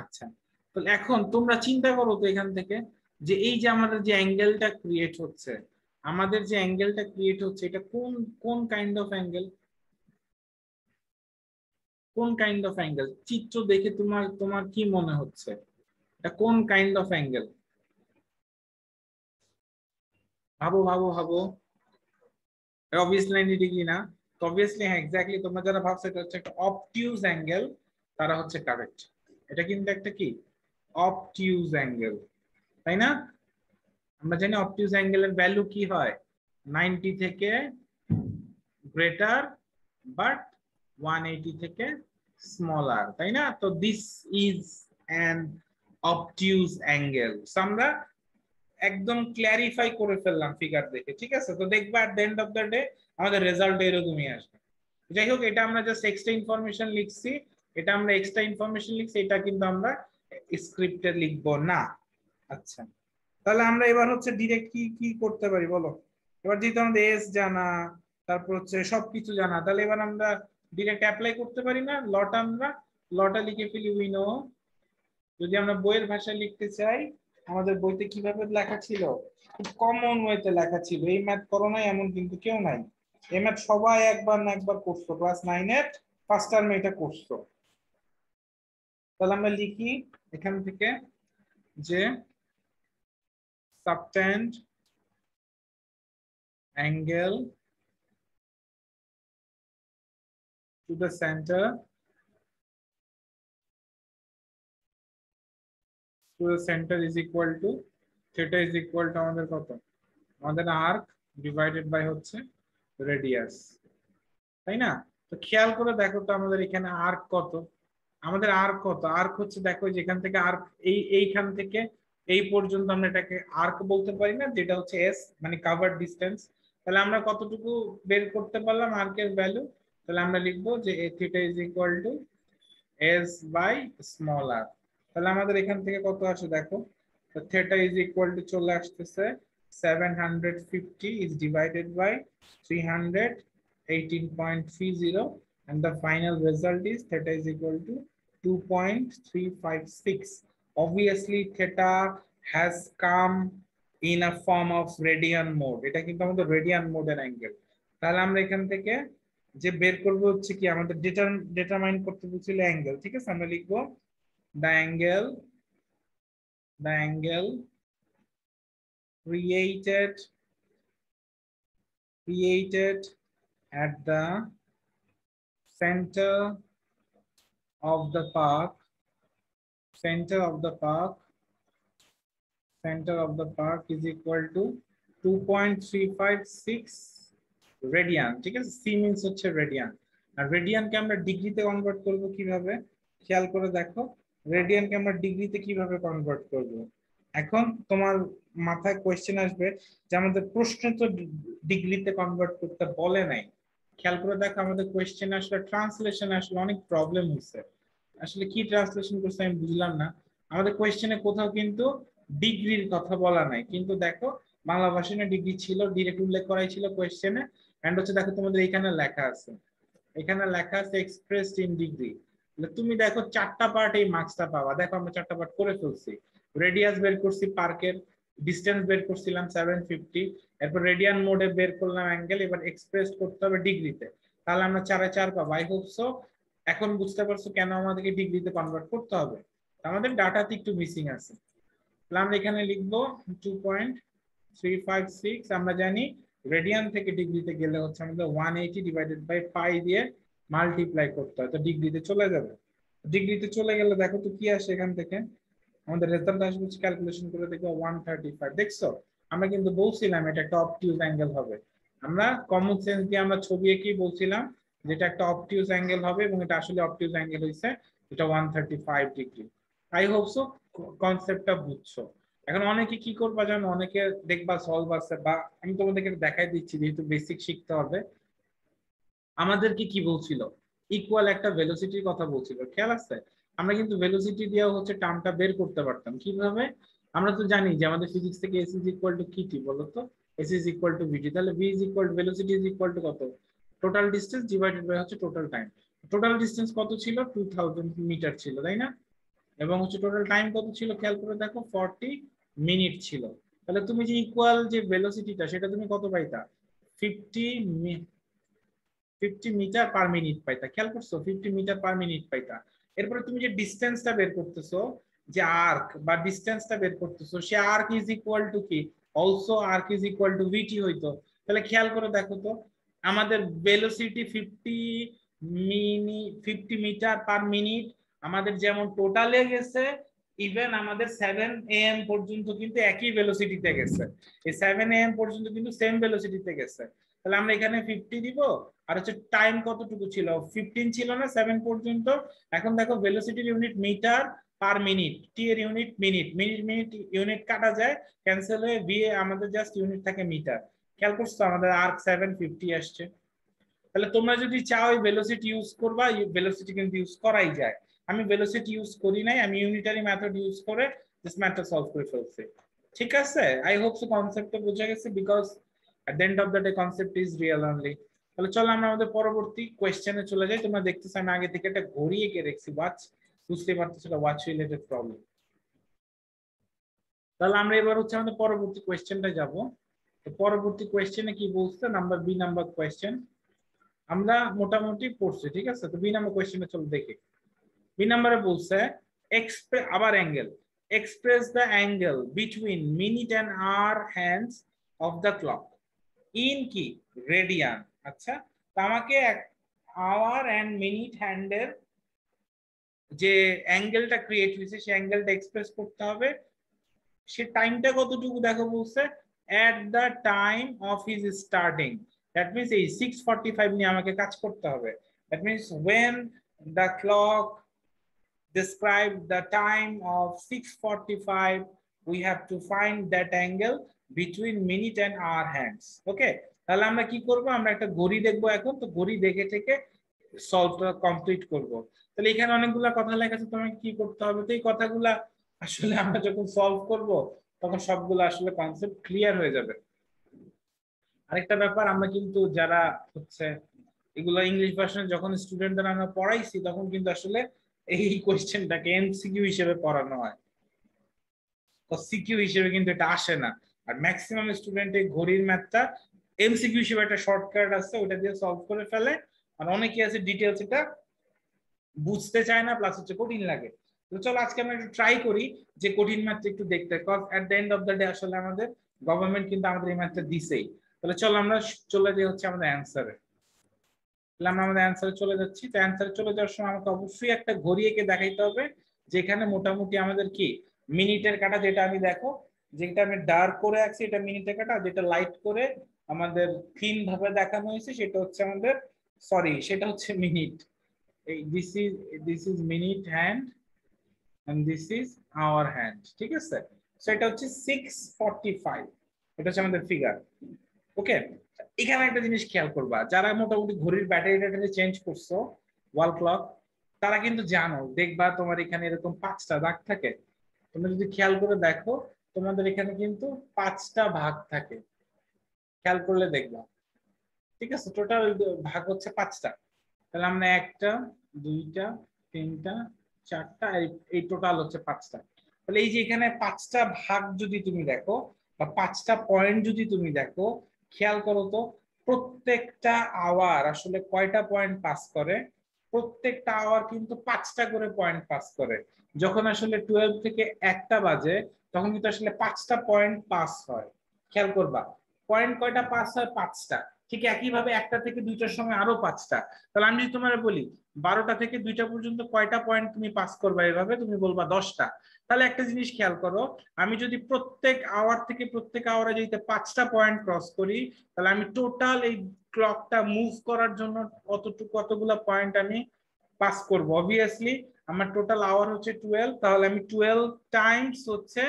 আচ্ছা, তো এখন তোমরা চিন্তা করো তো এখান থেকে যে এই যে আমাদের যে অ্যাঙ্গেলটা ক্রিয়েট হচ্ছে, আমাদের যে অ্যাঙ্গেলটা ক্রিয়েট হচ্ছে এটা কোন কোন কাইন্ড অফ অ্যাঙ্গেল, কোন কাইন্ড অফ অ্যাঙ্গেল, চিত্র দেখে তোমার তোমার কি মনে হচ্ছে এটা কোন কাইন্ড অফ অ্যাঙ্গেল, ভাবো ভাবো ভাবো। অবভিয়াসলি 90 ডিগ্রি না, তো অবভিয়াসলি হ্যাঁ এক্স্যাক্টলি তোমরা যারা ভাবছো এটা হচ্ছে একটা অবটিউজ অ্যাঙ্গেল, তারা হচ্ছে কারেক্ট। এটা কিন্তু একটা কি অবটিউজ অ্যাঙ্গেল, তাই না? আমরা জানি অবটিউজ অ্যাঙ্গেলের ভ্যালু কি হয়, 90 থেকে গ্রেটার বাট 180 থেকে স্মলার, তাই না? তো দিস ইজ অ্যান অবটিউজ অ্যাঙ্গেল। আমরা একদম ক্ল্যারিফাই করে ফেললাম ফিগার দেখে, ঠিক আছে? তো দেখবা এট the end of the day আমাদের রেজাল্ট এরকমই আসবে। যাই হোক, এটা আমরা জাস্ট এক্সট্রা ইনফরমেশন লিখছি, এটা আমরা এক্সট্রা ইনফরমেশন লিখছি, এটা কিন্তু আমরা স্ক্রিপ্টে লিখবো না। আচ্ছা, তাহলে আমরা এবার হচ্ছে ডিরেক্ট কি কি করতে পারি বলো। এবার যেহেতু আমাদের এস জানা, তারপর হচ্ছে সবকিছু জানা, তাহলে এবার আমরা ডিরেক্ট অ্যাপ্লাই করতে পারি না লটা, আমরা লটা লিখে ফেলি। উই নো, যদি আমরা বইয়ের ভাষায় লিখতে চাই, আমাদের বইতে কিভাবে লেখা ছিল, খুব কমন ওয়েতে লেখা ছিল। এই ম্যাথ করো নাই এমন কিন্তু কেউ নাই, এই ম্যাথ সবাই একবার না একবার করছো, ক্লাস 9 এর ফার্স্ট টার্মে এটা করছো। তাহলে আমরা লিখি এখান থেকে যে subtend angle to the centre, is equal to theta is equal to আমাদের কত, আমাদের আর্ক ডিভাইডেড বাই হচ্ছে রেডিয়াস, তাই না? তো খেয়াল করে দেখো তো আমাদের এখানে আর্ক কত, আমাদের আর্ক কত, আর্ক হচ্ছে দেখো যেখান থেকে আর্ক এইখান থেকে এই পর্যন্ত আমরা এটাকে আর্ক বলতে পারি না, যেটা হচ্ছে এস মানে কাভার ডিসটেন্স। তাহলে আমরা কতটুকু বের করতে পারলাম আর্কের ভ্যালু, তাহলে আমরা লিখবো যে theta is equal to s by small r. তাহলে আমাদের এখান থেকে কত আসে দেখো, তো থিটা ইজ ইকুয়াল টু চলে আসতেছে 750 is divided by 300 18.30, and the final result is theta is equal to 2.356. Obviously theta has come in a form of radian mode. এটা কিন্তু আমাদের radian mode এর অ্যাঙ্গেল। তাহলে আমরা এখান থেকে যে বের করব হচ্ছে কি আমাদের ডিটারমাইন করতে বলছিল অ্যাঙ্গেল, ঠিক আছে? আমরা লিখব the angle created at the center of the park is equal to 2.356 radian, ঠিক আছে? সি মিন্স হচ্ছে রেডিয়ান, আর রেডিয়ানকে আমরা ডিগ্রিতে কনভার্ট করব কিভাবে খেয়াল করে দেখো। রেডিয়ানকে আমরা ডিগ্রিতে কিভাবে কনভার্ট করব? এখন তোমার মাথায় কোশ্চেন আসবে যে আমাদের প্রশ্ন তো ডিগ্রিতে কনভার্ট করতে বলে নাই। খেয়াল করে দেখো আমাদের কোশ্চেন আসলে ট্রান্সলেশন আসলে অনেক প্রবলেম হচ্ছে। আসলে কি ট্রান্সলেশন করছে আমি বুঝলাম না। আমাদের কোশ্চেনে কোথাও কিন্তু ডিগ্রির কথা বলা নাই, কিন্তু দেখো বাংলা ভার্সনে ডিগ্রি ছিল, ডিরেক্ট উল্লেখ করাই ছিল কোশ্চেনে। এন্ড হচ্ছে দেখো তোমাদের এখানে লেখা আছে এক্সপ্রেসড ইন ডিগ্রি। তুমি দেখো 4টা পার্ট এই মার্কসটা পাওয়া। দেখো আমরা 4টা পার্ট করে ফেলছি। রেডিয়াস বের করছি পার্কের, ডিসটেন্স বের করছিলাম 750, এরপর রেডিয়ান মোডে বের করলাম অ্যাঙ্গেল, এবার এক্সপ্রেস করতে হবে ডিগ্রিতে। তাহলে আমরা 4 এ 4 পাবো। আই হোপ সো এখন বুঝতে পারছো কেন আমাদেরকে ডিগ্রিতে কনভার্ট করতে হবে। আমাদের ডাটাতে একটু মিসিং আছে। তাহলে আমরা এখানে লিখবো 2.356। আমরা জানি রেডিয়ান থেকে ডিগ্রিতে গেলে হচ্ছে আমাদের 180 ডিভাইডেড বাই পাই দিয়ে মাল্টিপ্লাই করতে হয়, তো ডিগ্রিতে চলে যাবে। ডিগ্রিতে চলে গেলে দেখো তো কি আসে এখান থেকে, আমাদের রেজাল্ট আসবে ক্যালকুলেশন করে দেখো 135। দেখছো আমরা কিন্তু বলছিলাম এটা একটা অবটিউজ অ্যাঙ্গেল হবে। আমরা কমন সেন্স দিয়ে আমরা ছবি এঁকেই বলছিলাম যেটা একটা অবটিউজ অ্যাঙ্গেল হবে, এবং এটা আসলে অবটিউজ অ্যাঙ্গেল হইছে এটা 135 ডিগ্রি। আই হোপ সো কনসেপ্টটা বুঝছো। এখন অনেকে কি করবা জানো, অনেকে দেখবা সলভ আছে, বা আমি তোমাদেরকে দেখাই দিচ্ছি যেহেতু বেসিক শিখতে হবে। আমাদেরকে কি বলছিল, ইকুয়াল একটা ভেলোসিটির কথা বলছিল, খেয়াল আছে? আমরা কিন্তু ভেলোসিটি দিয়ে হচ্ছে টার্মটা বের করতে পারতাম কিভাবে। আমরা তো জানি যে আমাদের ফিজিক্স থেকে এস ইজ ইকুয়াল টু কি টি বলো তো, এস ইজ ইকুয়াল টু ভিটি। তাহলে V is equal two velocity is equal two কত, টোটাল ডিসটেন্স ডিভাইডেড বাই হচ্ছে টোটাল টাইম। টোটাল ডিসটেন্স কত ছিল, 2000 মিটার ছিল, তাই না? এবং হচ্ছে টোটাল টাইম কত ছিল খেয়াল করে দেখো, 40 মিনিট ছিল। তাহলে তুমি যে ইকুয়াল যে ভেলোসিটিটা সেটা তুমি কত পাইতা, 50 মিটার পার মিনিট পাইতা। খেয়াল করছো, 50 মিটার পার মিনিট পাইতা। এরপরে তুমি যে ডিসটেন্সটা বের করতেছো, যে আর্ক বা ডিসটেন্সটা বের করতেছো, say arc is equal to কি, also arc is equal to v t হইতো। তাহলে খেয়াল করে দেখো তো আমাদের ভেলোসিটি 50 মিটার পার মিনিট আমাদের যেমন টোটালে গেছে, ইভেন আমাদের 7 AM পর্যন্ত কিন্তু একই ভেলোসিটিতে গেছে। এই 7 AM পর্যন্ত কিন্তু সেম ভেলোসিটিতে গেছে। তাহলে আমরা এখানে 50 দিব, আর হচ্ছে টাইম কতটুকু ছিল, 15 ছিল না 7 পর্যন্ত। এখন দেখো ভেলোসিটির ইউনিট মিটার পার মিনিট, টি এর ইউনিট মিনিট, মিনিট ইউনিট কাটা যায়, ক্যান্সেল হয়ে ভি আমাদের জাস্ট ইউনিট থাকে মিটার। খেয়াল করছো আমাদের আর্ক 750 আসছে। তাহলে তোমরা যদি চাও এই ভেলোসিটি ইউজ করবা, ভেলোসিটি কিন্তু ইউজ করাই যায়। আমি ভেলোসিটি ইউজ করি নাই, আমি ইউনিটারি মেথড ইউজ করে দিস ম্যাটার সলভ করে ফেলছি। ঠিক আছে, আই হোপ সো কনসেপ্টটা বোঝা গেছে, because at the end of the day concept is real only. তাহলে চলো আমরা আমাদের পরবর্তী কোশ্চেনে চলে যাই। তোমরা দেখতেছো আমি আগে থেকে একটা ঘড়ি এঁকে রেখেছি, ওয়াচ, বুঝতে পারতেছো এটা ওয়াচ রিলেটেড প্রবলেম। তাহলে আমরা এবার হচ্ছে আমাদের পরবর্তী কোশ্চেনটা যাব। তো পরবর্তী কোশ্চেনে কি বলছে, নাম্বার বি নাম্বার কোশ্চেন আমরা মোটামুটি পড়ছি, ঠিক আছে? তো বি নাম্বার কোশ্চেনে চলো দেখি। বি নাম্বারে বলছে আবার angle, express the angle between minute and hour hands of the clock in কি রেডিয়ান। আচ্ছা, তো আমাকে আওয়ার এন্ড মিনিট হ্যান্ডের যে অ্যাঙ্গেলটা ক্রিয়েট হয়েছে সেই অ্যাঙ্গেলটা এক্সপ্রেস করতে হবে। সে টাইমটা কতটুকু দেখো বলছে, at the time of his starting. That means এই 6:45 নিয়ে আমাকে কাজ করতে হবে। That means when the clock describe the time of 6:45 we have to find that angle between minute and hour hands. ওকে, তাহলে আমরা কি করব, আমরা একটা ঘড়ি দেখবো এখন। তো ঘড়ি দেখে থেকে সলভটা কমপ্লিট করব। তাহলে এখানে অনেকগুলা কথা লেখা আছে, তোমাকে কি করতে হবে, তো এই কথাগুলা আসলে আমরা যখন সলভ করব তখন সবগুলো আসলে কনসেপ্ট ক্লিয়ার হয়ে যাবে। আরেকটা ব্যাপার, আমরা কিন্তু যারা হচ্ছে এগুলো ইংলিশ ভার্সনে যখন স্টুডেন্টদের আমরা পড়াইছি তখন কিন্তু আসলে এই কোয়েশ্চেনটাকে এমসিকিউ হিসেবে পড়ানো হয়, তো সিকিউ হিসেবে কিন্তু এটা আসে না। আর ম্যাক্সিমাম স্টুডেন্ট এই ঘড়ির ম্যাথটা এমসিকিউ হিসেবে একটা শর্টকাট আছে, ওটা দিয়ে সলভ করে ফেলে। আর অনেকে আছে ডিটেলস এটা বুঝতে চায় না, প্লাস হচ্ছে কঠিন লাগে। তো চলো আজকে আমরা একটু ট্রাই করি যে কঠিন ম্যাথটা একটু দেখতে, cause at the end of the day আসলে আমাদের গভর্নমেন্ট কিন্তু আমাদের এই ম্যাথটা দিছেই। তাহলে চলো আমরা চলে যাই হচ্ছে আমাদের অ্যান্সারে। তাহলে আমরা আমাদের অ্যান্সারে চলে যাচ্ছি। তো অ্যান্সারে চলে যাওয়ার সময় আমাকে অবশ্যই একটা ঘড়ি এঁকে দেখাইতে হবে, যেখানে মোটামুটি আমাদের কি মিনিটের কাটা, যেটা আমি দেখো যেটা আমি ডার্ক করে আঁকছি এটা মিনিটের কাটা, যেটা লাইট করে আমাদের থিন ভাবে দেখানো হয়েছে সেটা হচ্ছে আমাদের, সরি সেটা হচ্ছে মিনিট। এই this is minute hand and this is our hand, ঠিক আছে। সো এটা হচ্ছে 6:45, এটা হচ্ছে আমাদের ফিগার। ওকে, এখানে একটা জিনিস খেয়াল করবা, যারা মোটামুটি ঘড়ির ব্যাটারিটা চেঞ্জ করছো ওয়াল ক্লক, তারা কিন্তু জানো, দেখবা তোমার এখানে এরকম 5টা দাগ থাকে। তুমি যদি খেয়াল করে দেখো তোমাদের এখানে কিন্তু 5টা ভাগ থাকে, খেয়াল করলে দেখবা। ঠিক আছে, টোটাল ভাগ হচ্ছে 5টা। তাহলে আমরা 1টা 2টা 3টা 4টা, এই টোটাল হচ্ছে 5টা। তাহলে এই যে এখানে 5টা ভাগ যদি তুমি দেখো বা 5টা পয়েন্ট যদি তুমি দেখো, খেয়াল করো তো প্রত্যেকটা আওয়ার আসলে কয়টা পয়েন্ট পাস করে। প্রত্যেকটা আওয়ার কিন্তু 5টা করে পয়েন্ট পাস করে। যখন আসলে 12 থেকে 1টা বাজে তখন কিন্তু আসলে 5টা পয়েন্ট পাস হয়। খেয়াল করবা পয়েন্ট কয়টা পাস হয়, 5টা। ঠিক একইভাবে 1টা থেকে 2টার সময় আরো 5টা। তাহলে আমি যদি তোমার বলি 12টা থেকে 2টা পর্যন্ত কয়টা পয়েন্ট তুমি পাস করবা, এভাবে তুমি বলবা 10টা। তাহলে একটা জিনিস খেয়াল করো, আমি যদি প্রত্যেক আওয়ার থেকে প্রত্যেক আওয়ারে যদি 5টা পয়েন্ট ক্রস করি, তাহলে আমি টোটাল এই ক্লকটা মুভ করার জন্য কতগুলা পয়েন্ট আমি পাস করব। অবভিয়াসলি আমার টোটাল আওয়ার হচ্ছে 12, তাহলে আমি 12 টাইমস হচ্ছে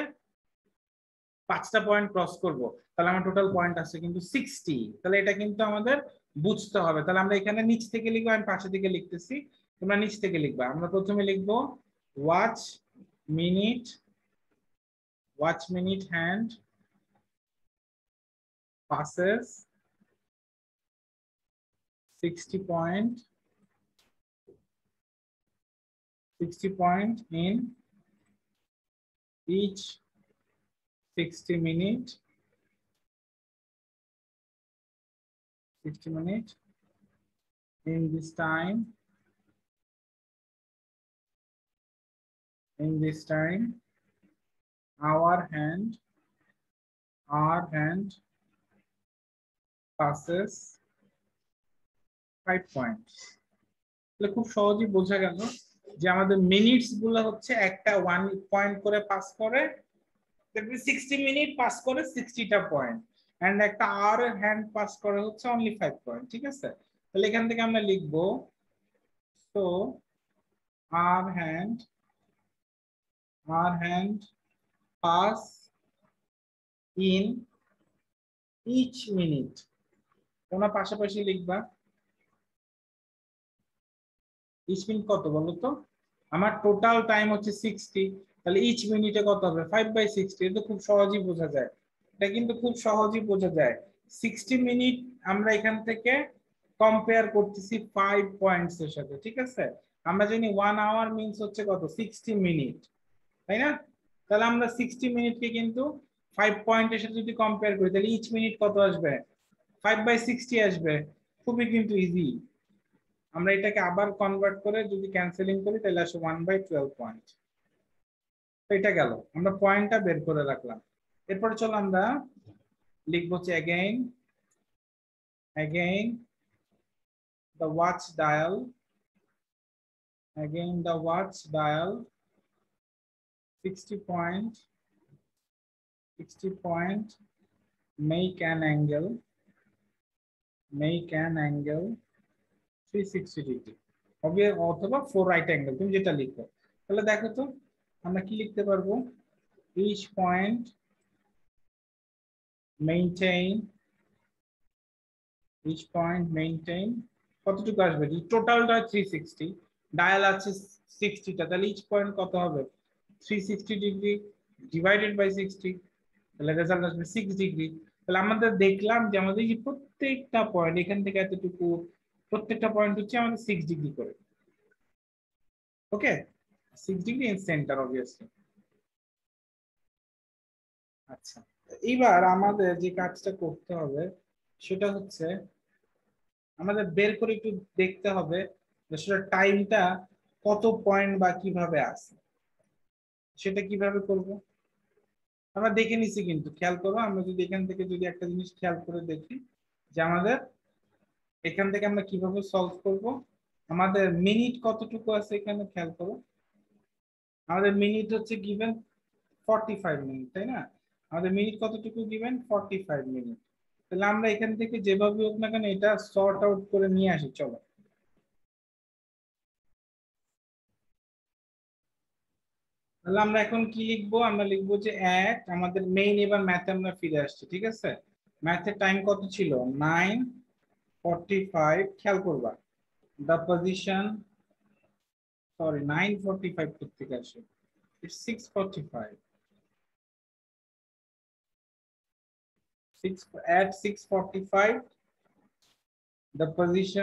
5টা পয়েন্ট ক্রস করব, তাহলে আমার টোটাল পয়েন্ট আছে কিন্তু 60। তাহলে এটা কিন্তু আমাদের বুঝতে হবে। তাহলে আমরা এখানে নিচ থেকে লিখবো, আমি পাশে থেকে লিখতেছি, তোমরা নিচ থেকে লিখবা। আমরা প্রথমে লিখবো watch minute, watch minute hand passes 60 point, 60 point in each 60 minute, 60 minute in this time, in this time our hand passes 5 points। তাহলে খুব সহজেই বোঝা গেল যে আমাদের মিনিটস গুলো হচ্ছে একটা 1 পয়েন্ট করে পাস করে, 60 মিনিট পাস করে 60টা পয়েন্ট, এন্ড একটা আওয়ার হ্যান্ড পাস করে হচ্ছে অনলি 5 পয়েন্ট। ঠিক আছে, তাহলে এখান থেকে আমরা লিখবো so our hand pass in each minute, তোমরা পাশাপাশি লিখবা ইচ মিনিট কত বলো তো, আমার টোটাল টাইম হচ্ছে 60, তাহলে ইচ মিনিটে কত হবে 5/60। এটা খুব সহজেই বোঝা যায়, এটা কিন্তু খুব সহজেই বোঝা যায়। 60 মিনিট আমরা এখান থেকে কম্পেয়ার করতেছি 5 পয়েন্টস এর সাথে। ঠিক আছে, আমরা জানি 1 আওয়ার মিন্স হচ্ছে কত 60 মিনিট, তাই না? তাহলে আমরা 60 মিনিটকে কিন্তু 5 পয়েন্টের সাথে যদি কম্পেয়ার করি তাহলে ইচ মিনিট কত আসবে, 5/60 আসবে। খুবই কিন্তু ইজি। আমরা এটাকে আবার কনভার্ট করে যদি ক্যান্সেলিং করি তাহলে আসে 1/12 পয়েন্ট। এটা গেল, আমরা পয়েন্টটা বের করে রাখলাম। এরপর চলো আমরা লিখবো হচ্ছে again the watch dial, again the watch dial 60 point, 60 point make an angle 360 degree হবে, অথবা 4 রাইট অ্যাঙ্গেল, তুমি যেটা লিখো। তাহলে দেখো তো আমরা কি লিখতে পারবো, each point maintain কতটুকু আসবে, টোটালটা 360, ডায়াল আছে 60টা, তাহলে ইচ পয়েন্ট কত হবে 360 ডিগ্রি ডিভাইডেড বাই 60, তাহলে রেজাল্ট আসবে 6 ডিগ্রি। তাহলে আমাদের দেখলাম যে আমাদের এই প্রত্যেকটা পয়েন্ট এখান থেকে এতটুকু, প্রত্যেকটা পয়েন্ট হচ্ছে আমাদের 6 ডিগ্রি করে। ওকে, 6 ডিগ্রি ইন সেন্টার অবভিয়াসলি। আচ্ছা, এইবার আমাদের যে কাজটা করতে হবে সেটা হচ্ছে আমাদের বের করে একটু দেখতে হবে যে সেটা টাইমটা কত পয়েন্ট বা কিভাবে আসে। সেটা কিভাবে করব আমরা দেখে নিছি, কিন্তু খেয়াল করো, আমরা যদি এখান থেকে যদি একটা জিনিস খেয়াল করে দেখি যে আমাদের এখান থেকে আমরা কিভাবে সলভ করব। আমাদের মিনিট কতটুকু আছে এখানে খেয়াল করো, আমাদের মিনিট হচ্ছে গিভেন 45 মিনিট, তাই না? আমাদের মিনিট কতটুকু গিভেন 45 মিনিট। তাহলে আমরা এখান থেকে যেভাবে হোক না কেন এটা সর্ট আউট করে নিয়ে আসি, চলো। তাহলে আমরা এখন কি লিখবো, আমরা লিখবো যে এক, আমাদের মেইন এবার ম্যাথে আমরা ফিরে আসছি, ঠিক আছে? ম্যাথের টাইম কত ছিল, 9:45, খেয়াল করবা the position, sorry 9:45 থেকে আসে, it's 6:45, 6 at 6:45 the position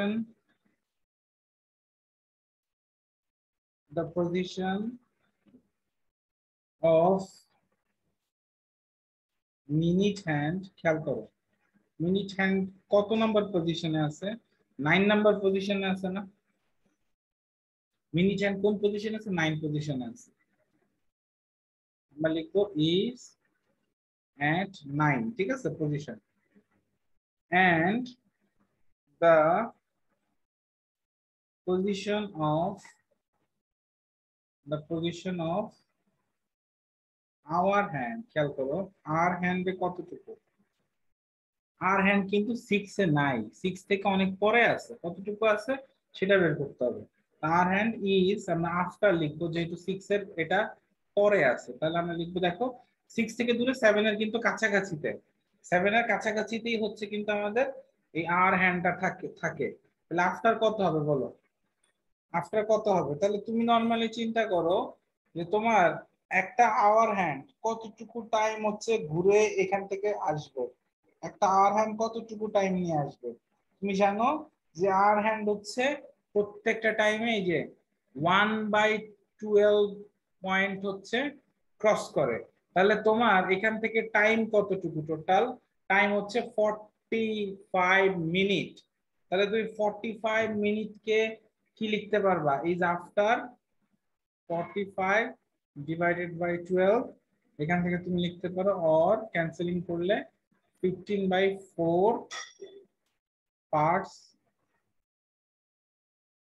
of minute hand, খেয়াল করো মিনিট হ্যান্ড কত নাম্বার পজিশনে আছে, 9 নাম্বার পজিশনে আছে না? মিনিট হ্যান্ড কোন পজিশনে আছে, 9 পজিশনে আছে। আমরা লিখবো is at 9, ঠিক আছে, position, and the position of our hand, খেয়াল করো আর হ্যান্ডে কতটুকু, আর হ্যান্ড কিন্তু 6 এ নাই, 6 থেকে অনেক পরে আছে, কতটুকু আছে সেটা বের করতে হবে। আর হ্যান্ড ইজ, আমরা আফটার লিখবো যেহেতু 6 এর এটা পরে আছে, তাহলে আমরা লিখবো দেখো 6 থেকে দূরে 7 এর কিন্তু কাছাকাছিতে, 7 এর কাছাকাছিতেই হচ্ছে কিন্তু আমাদের এই আর হ্যান্ডটা থাকে। তাহলে আফটার কত হবে বলো, আফটার কত হবে? তাহলে তুমি নরমালি চিন্তা করো যে তোমার একটা আওয়ার হ্যান্ড কতটুকু টাইম হচ্ছে ঘুরে এখান থেকে আসবে, একটা আওয়ার হ্যান্ড কতটুকু টাইম নিয়ে আসবে। তুমি জানো যে আওয়ার হ্যান্ড হচ্ছে প্রত্যেকটা টাইমে এই যে 1/12 পয়েন্ট হচ্ছে ক্রস করে। তাহলে তোমার এখান থেকে টাইম কতটুকু, টোটাল টাইম হচ্ছে 45 মিনিট। তাহলে তুমি 45 মিনিটকে কি লিখতে পারবা, ইজ আফটার 45 ডিভাইডেড বাই 12, এখান থেকে তুমি লিখতে পারো অর ক্যান্সেলিং করলে 15/4 পার্টস,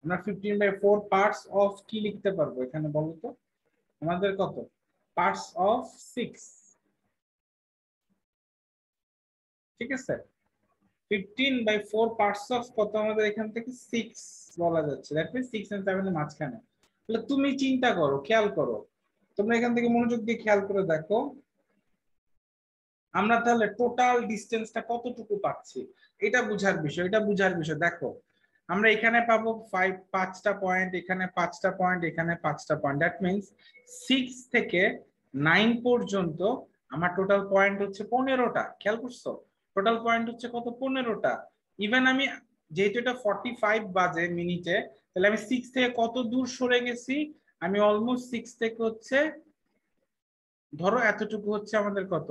আমরা 15/4 পার্টস অফ কি লিখতে পারবো এখানে বলো তো, আমাদের কত পার্টস অফ 6, ঠিক আছে? 15/4 পার্টস অফ কত আমাদের এখান থেকে 6 বলা যাচ্ছে, দ্যাট মিন্স 6 এন্ড 7 এর মাঝখানে। তাহলে তুমি চিন্তা করো, খেয়াল করো, তোমরা এখান থেকে মনোযোগ দিয়ে খেয়াল করে দেখো আমরা তাহলে টোটাল ডিসটেন্সটা কতটুকু পাচ্ছি, এটা বুঝার বিষয়, দেখো আমরা এখানে পাবো 5টা পয়েন্ট, এখানে 5টা পয়েন্ট, এখানে 5টা পয়েন্ট, দ্যাট মিন্স 6 থেকে 9 পর্যন্ত আমার টোটাল পয়েন্ট হচ্ছে 15টা। খেয়াল করছো, টোটাল পয়েন্ট হচ্ছে কত, 15টা। ইভেন আমি যেহেতু এটা 45 বাজে মিনিটে, তাহলে আমি 6 থেকে কত দূর সরে গেছি, আমি অলমোস্ট 6 থেকে হচ্ছে ধরো এতটুকু হচ্ছে আমাদের কত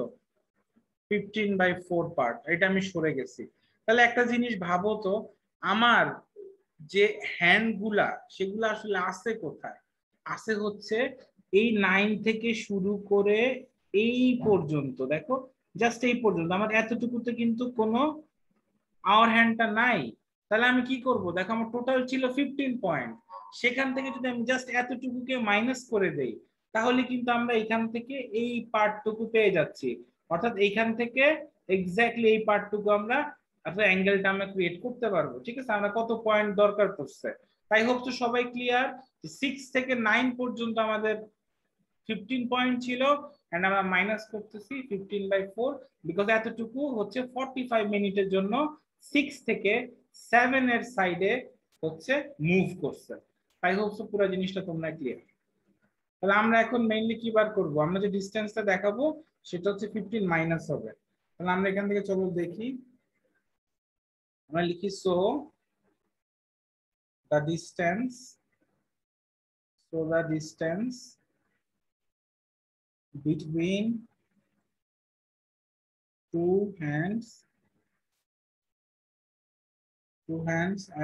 15/4 পার্ট, এটা আমি সরে গেছি। তাহলে একটা জিনিস ভাবো তো, আমার যে হ্যান্ড গুলা সেগুলো আসলে আছে কোথায়, আছে হচ্ছে এই 9 থেকে শুরু করে এই পর্যন্ত, দেখো জাস্ট এই পর্যন্ত, আমার এতটুকুতে কিন্তু কোনো আওয়ার হ্যান্ডটা নাই। তাহলে আমি কি করব, দেখো আমার টোটাল ছিল 15 পয়েন্ট, সেখান থেকে যদি আমি জাস্ট এতটুকুকে মাইনাস করে দেই, তাহলে কিন্তু আমরা এখান থেকে এই পার্টটুকু পেয়ে যাচ্ছি, অর্থাৎ এইখান থেকে এক্স্যাক্টলি এই পার্টটুকু আমরা আসলে অ্যাঙ্গেলটা আমরা ক্রিয়েট করতে পারবো, ঠিক আছে? আমরা কত পয়েন্ট দরকার পড়ছে, তাই হোপ তো সবাই ক্লিয়ার। 6 থেকে 9 পর্যন্ত আমাদের 15 পয়েন্ট ছিল, এন্ড আমরা মাইনাস করতেছি 15/4, বিকজ এতটুকু হচ্ছে 45 মিনিটের জন্য 6 থেকে 7 এর সাইডে হচ্ছে মুভ করছে। আই হোপ সো পুরো জিনিসটা তোমরা ক্লিয়ার। তাহলে আমরা এখন মেইনলি কি বার করব, আমরা যে ডিসটেন্সটা দেখাবো সেটা হচ্ছে 15 মাইনাস হবে। তাহলে আমরা এখান থেকে চলো দেখি, আমরা লিখি so the distance, so the distance between two hands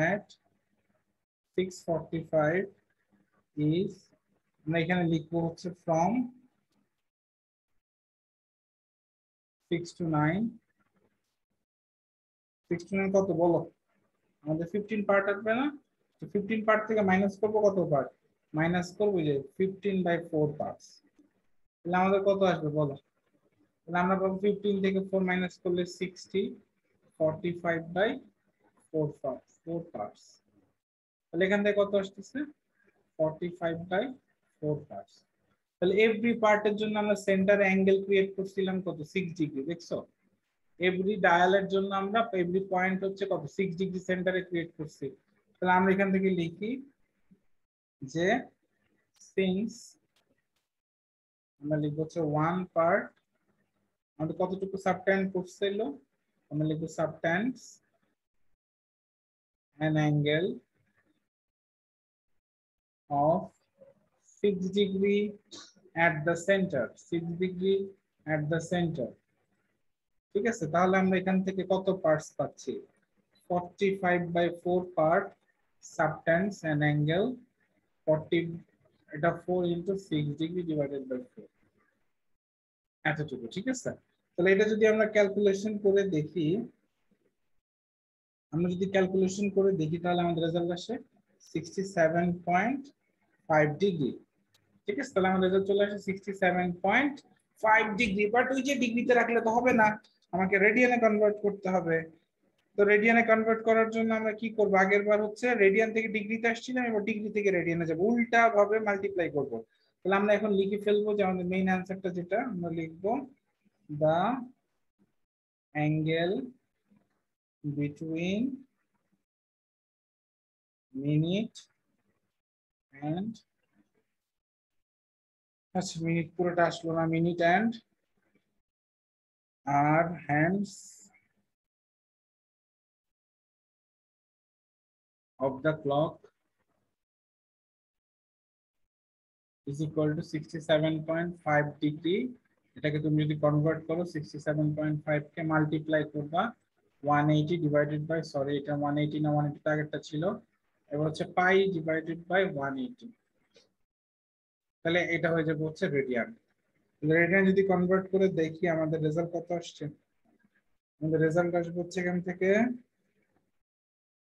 at 6:45 is, আমরা এখানে লিখবো হচ্ছে from 6 to 9 কত বলো, আমাদের 15 পার্ট আসবে না, তো 15 পার্ট থেকে মাইনাস করবো কত পার্ট, মাইনাস করবো যে 15/4 পার্টস, তাহলে আমাদের কত আসবে বলো, তাহলে আমরা পাবো 15 থেকে 4 মাইনাস করলে 60, 45/4 পার্টস, তাহলে এখান থেকে কত আসতেছে 45/4 পার্টস। তাহলে এভরি পার্টের জন্য আমরা সেন্টার অ্যাঙ্গেল ক্রিয়েট করছিলাম কত 6 ডিগ্রি, দেখছো এভরি ডায়ালের জন্য আমরা এভরি পয়েন্ট হচ্ছে কত 6 ডিগ্রি সেন্টারে ক্রিয়েট করছি। তাহলে আমরা এখান থেকে লিখি যে সিন্স, আমরা লিখবো হচ্ছে 1 পার্ট, আমাদের কতটুকু সাবটেন্ড করছিল, আমরা লিখবো সাবটেন্ডস an angle of 6 degree at the center, 6 degree at the center, ঠিক আছে। তাহলে আমরা এখান থেকে কত পার্টস পাচ্ছি, 45/4 পার্ট সাবটেন্স an angle 40, এটা 4 into 6 degree divided by 4, এতটুকু, ঠিক আছে। তাহলে এটা যদি আমরা ক্যালকুলেশন করে দেখি, তাহলে আমাদের রেজাল্ট আসে 67.5 ডিগ্রি, ঠিক আছে। তাহলে আমাদের রেজাল্ট চলে আসে 67.5 ডিগ্রি, বাট ওই যে ডিগ্রিতে রাখলে তো হবে না, আমাকে রেডিয়ানে কনভার্ট করতে হবে। তো রেডিয়ানে কনভার্ট করার জন্য আমরা কি করব, আগের বার হচ্ছে রেডিয়ান থেকে ডিগ্রিতে আসছিলাম, এবার ডিগ্রি থেকে রেডিয়ানে যাব, উল্টা ভাবে মাল্টিপ্লাই করব। তাহলে আমরা এখন লিখে ফেলবো যে আমাদের মেইন অ্যানসারটা যেটা আমরা লিখবো, the angle between minute and, আচ্ছা মিনিট পুরোটা আসলো না, minute and our hands of the clock is equal to 67.5 degree. এটাকে তুমি যদি কনভার্ট করো 67.5 কে মাল্টিপ্লাই করবা 180 ডিভাইডেড বাই, সরি এটা 180 না 180 আগেরটা ছিল, এবার হচ্ছে পাই ডিভাইডেড বাই 180, তাহলে এটা হয়ে যাবে হচ্ছে রেডিয়ান। রেডিয়ান যদি কনভার্ট করে দেখি আমাদের রেজাল্ট কত আসছে, আমাদের রেজাল্ট আসবে হচ্ছে এখান থেকে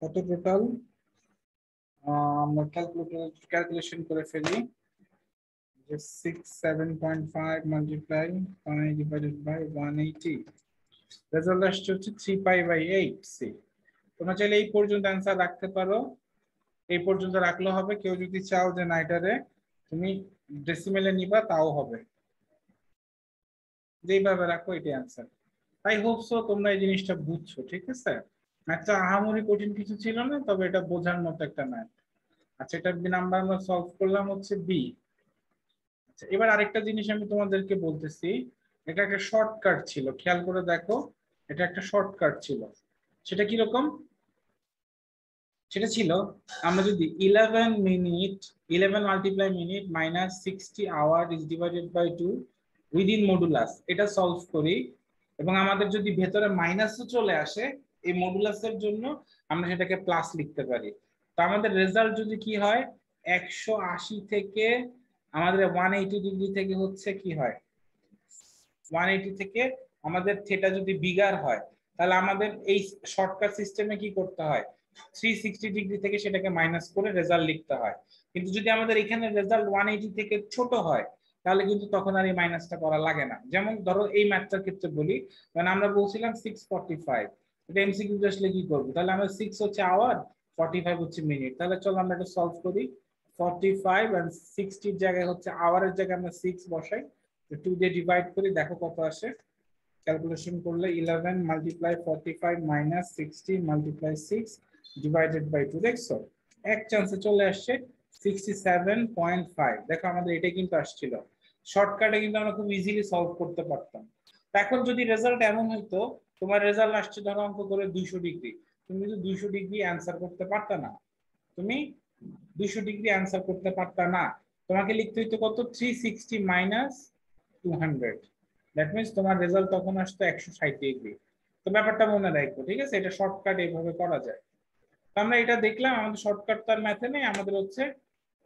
কত টোটাল, আমরা ক্যালকুলেশন করে ফেলি যে 67.5 multiply pi divided by 180, result আসছে হচ্ছে 3π/8c। তোমরা চাইলে এই পর্যন্ত অ্যান্সার রাখতে পারো, এই পর্যন্ত রাখলেও হবে, কেউ যদি চাও যে না এটারে তুমি ডেসিমেলে নিবা তাও হবে, যেইভাবে রাখো এটাই অ্যান্সার। আই হোপ সো তোমরা এই জিনিসটা বুঝছো, ঠিক আছে। ম্যাথটা আহামরি কঠিন কিছু ছিল না, তবে এটা বোঝার মতো একটা ম্যাথ। আচ্ছা এটা নাম্বার আমরা সলভ করলাম হচ্ছে বি। আচ্ছা এবার আরেকটা জিনিস আমি তোমাদেরকে বলতেছি, এটা একটা শর্টকাট ছিল, খেয়াল করে দেখো, এটা একটা শর্টকাট ছিল, সেটা কি রকম, সেটা ছিল আমরা যদি 11 minute 11 multiply minute minus 60 hour is divided by 2 within modulus, এটা সলভ করি, এবং আমাদের যদি ভেতরে মাইনাসও চলে আসে এই মডুলাসের জন্য আমরা সেটাকে প্লাস লিখতে পারি। তো আমাদের রেজাল্ট যদি কি হয় 180 থেকে আমাদের 180 ডিগ্রি থেকে হচ্ছে কি হয় 180 থেকে আমাদের থিটা যদি বিগার হয়, তাহলে আমাদের এই শর্টকাট সিস্টেমে কি করতে হয় 360 ডিগ্রি থেকে সেটাকে মাইনাস করে রেজাল্ট লিখতে হয়। কিন্তু যদি আমাদের এখানে রেজাল্ট 180 থেকে ছোট হয় তাহলে কিন্তু তখন আর এই মাইনাসটা করা লাগে না। যেমন ধরো এই ম্যাথটার ক্ষেত্রে বলি, কারণ আমরা বলছিলাম 6:45, এটা এমসিকিউ আসলে কি করব, তাহলে আমরা 6 হচ্ছে আওয়ার 45 হচ্ছে মিনিট, তাহলে চলো আমরা এটা সলভ করি। 45 and 60 জায়গায় হচ্ছে আওয়ারের জায়গায় আমরা 6 বসাই, 2 দিয়ে ডিভাইড করি, দেখো কত আসে, ক্যালকুলেশন করলে 11 multiply 45 minus 60 multiply 6 divided by 2, দেখছো এক চান্সে চলে আসছে 67.5। দেখো আমাদের এটা কিন্তু আসছিল শর্টকাটে, কিন্তু আমরা খুব ইজিলি সলভ করতে পারতাম। এখন যদি রেজাল্ট এমন হইতো তোমার রেজাল্ট আসছে ধরো অঙ্ক করে 200 ডিগ্রি, তুমি কিন্তু 200 ডিগ্রি অ্যান্সার করতে পারতা না, তুমি 200 ডিগ্রি অ্যান্সার করতে পারতা না, তোমাকে লিখতে হইতো কত 360 মাইনাস 200, দ্যাট মিন্স তোমার রেজাল্ট তখন আসতো 160 ডিগ্রি। তো ব্যাপারটা মনে রাখবো, ঠিক আছে? এটা শর্টকাট এইভাবে করা যায়। তো আমরা এটা দেখলাম, আমাদের শর্টকাট তার ম্যাথে নেই, আমাদের হচ্ছে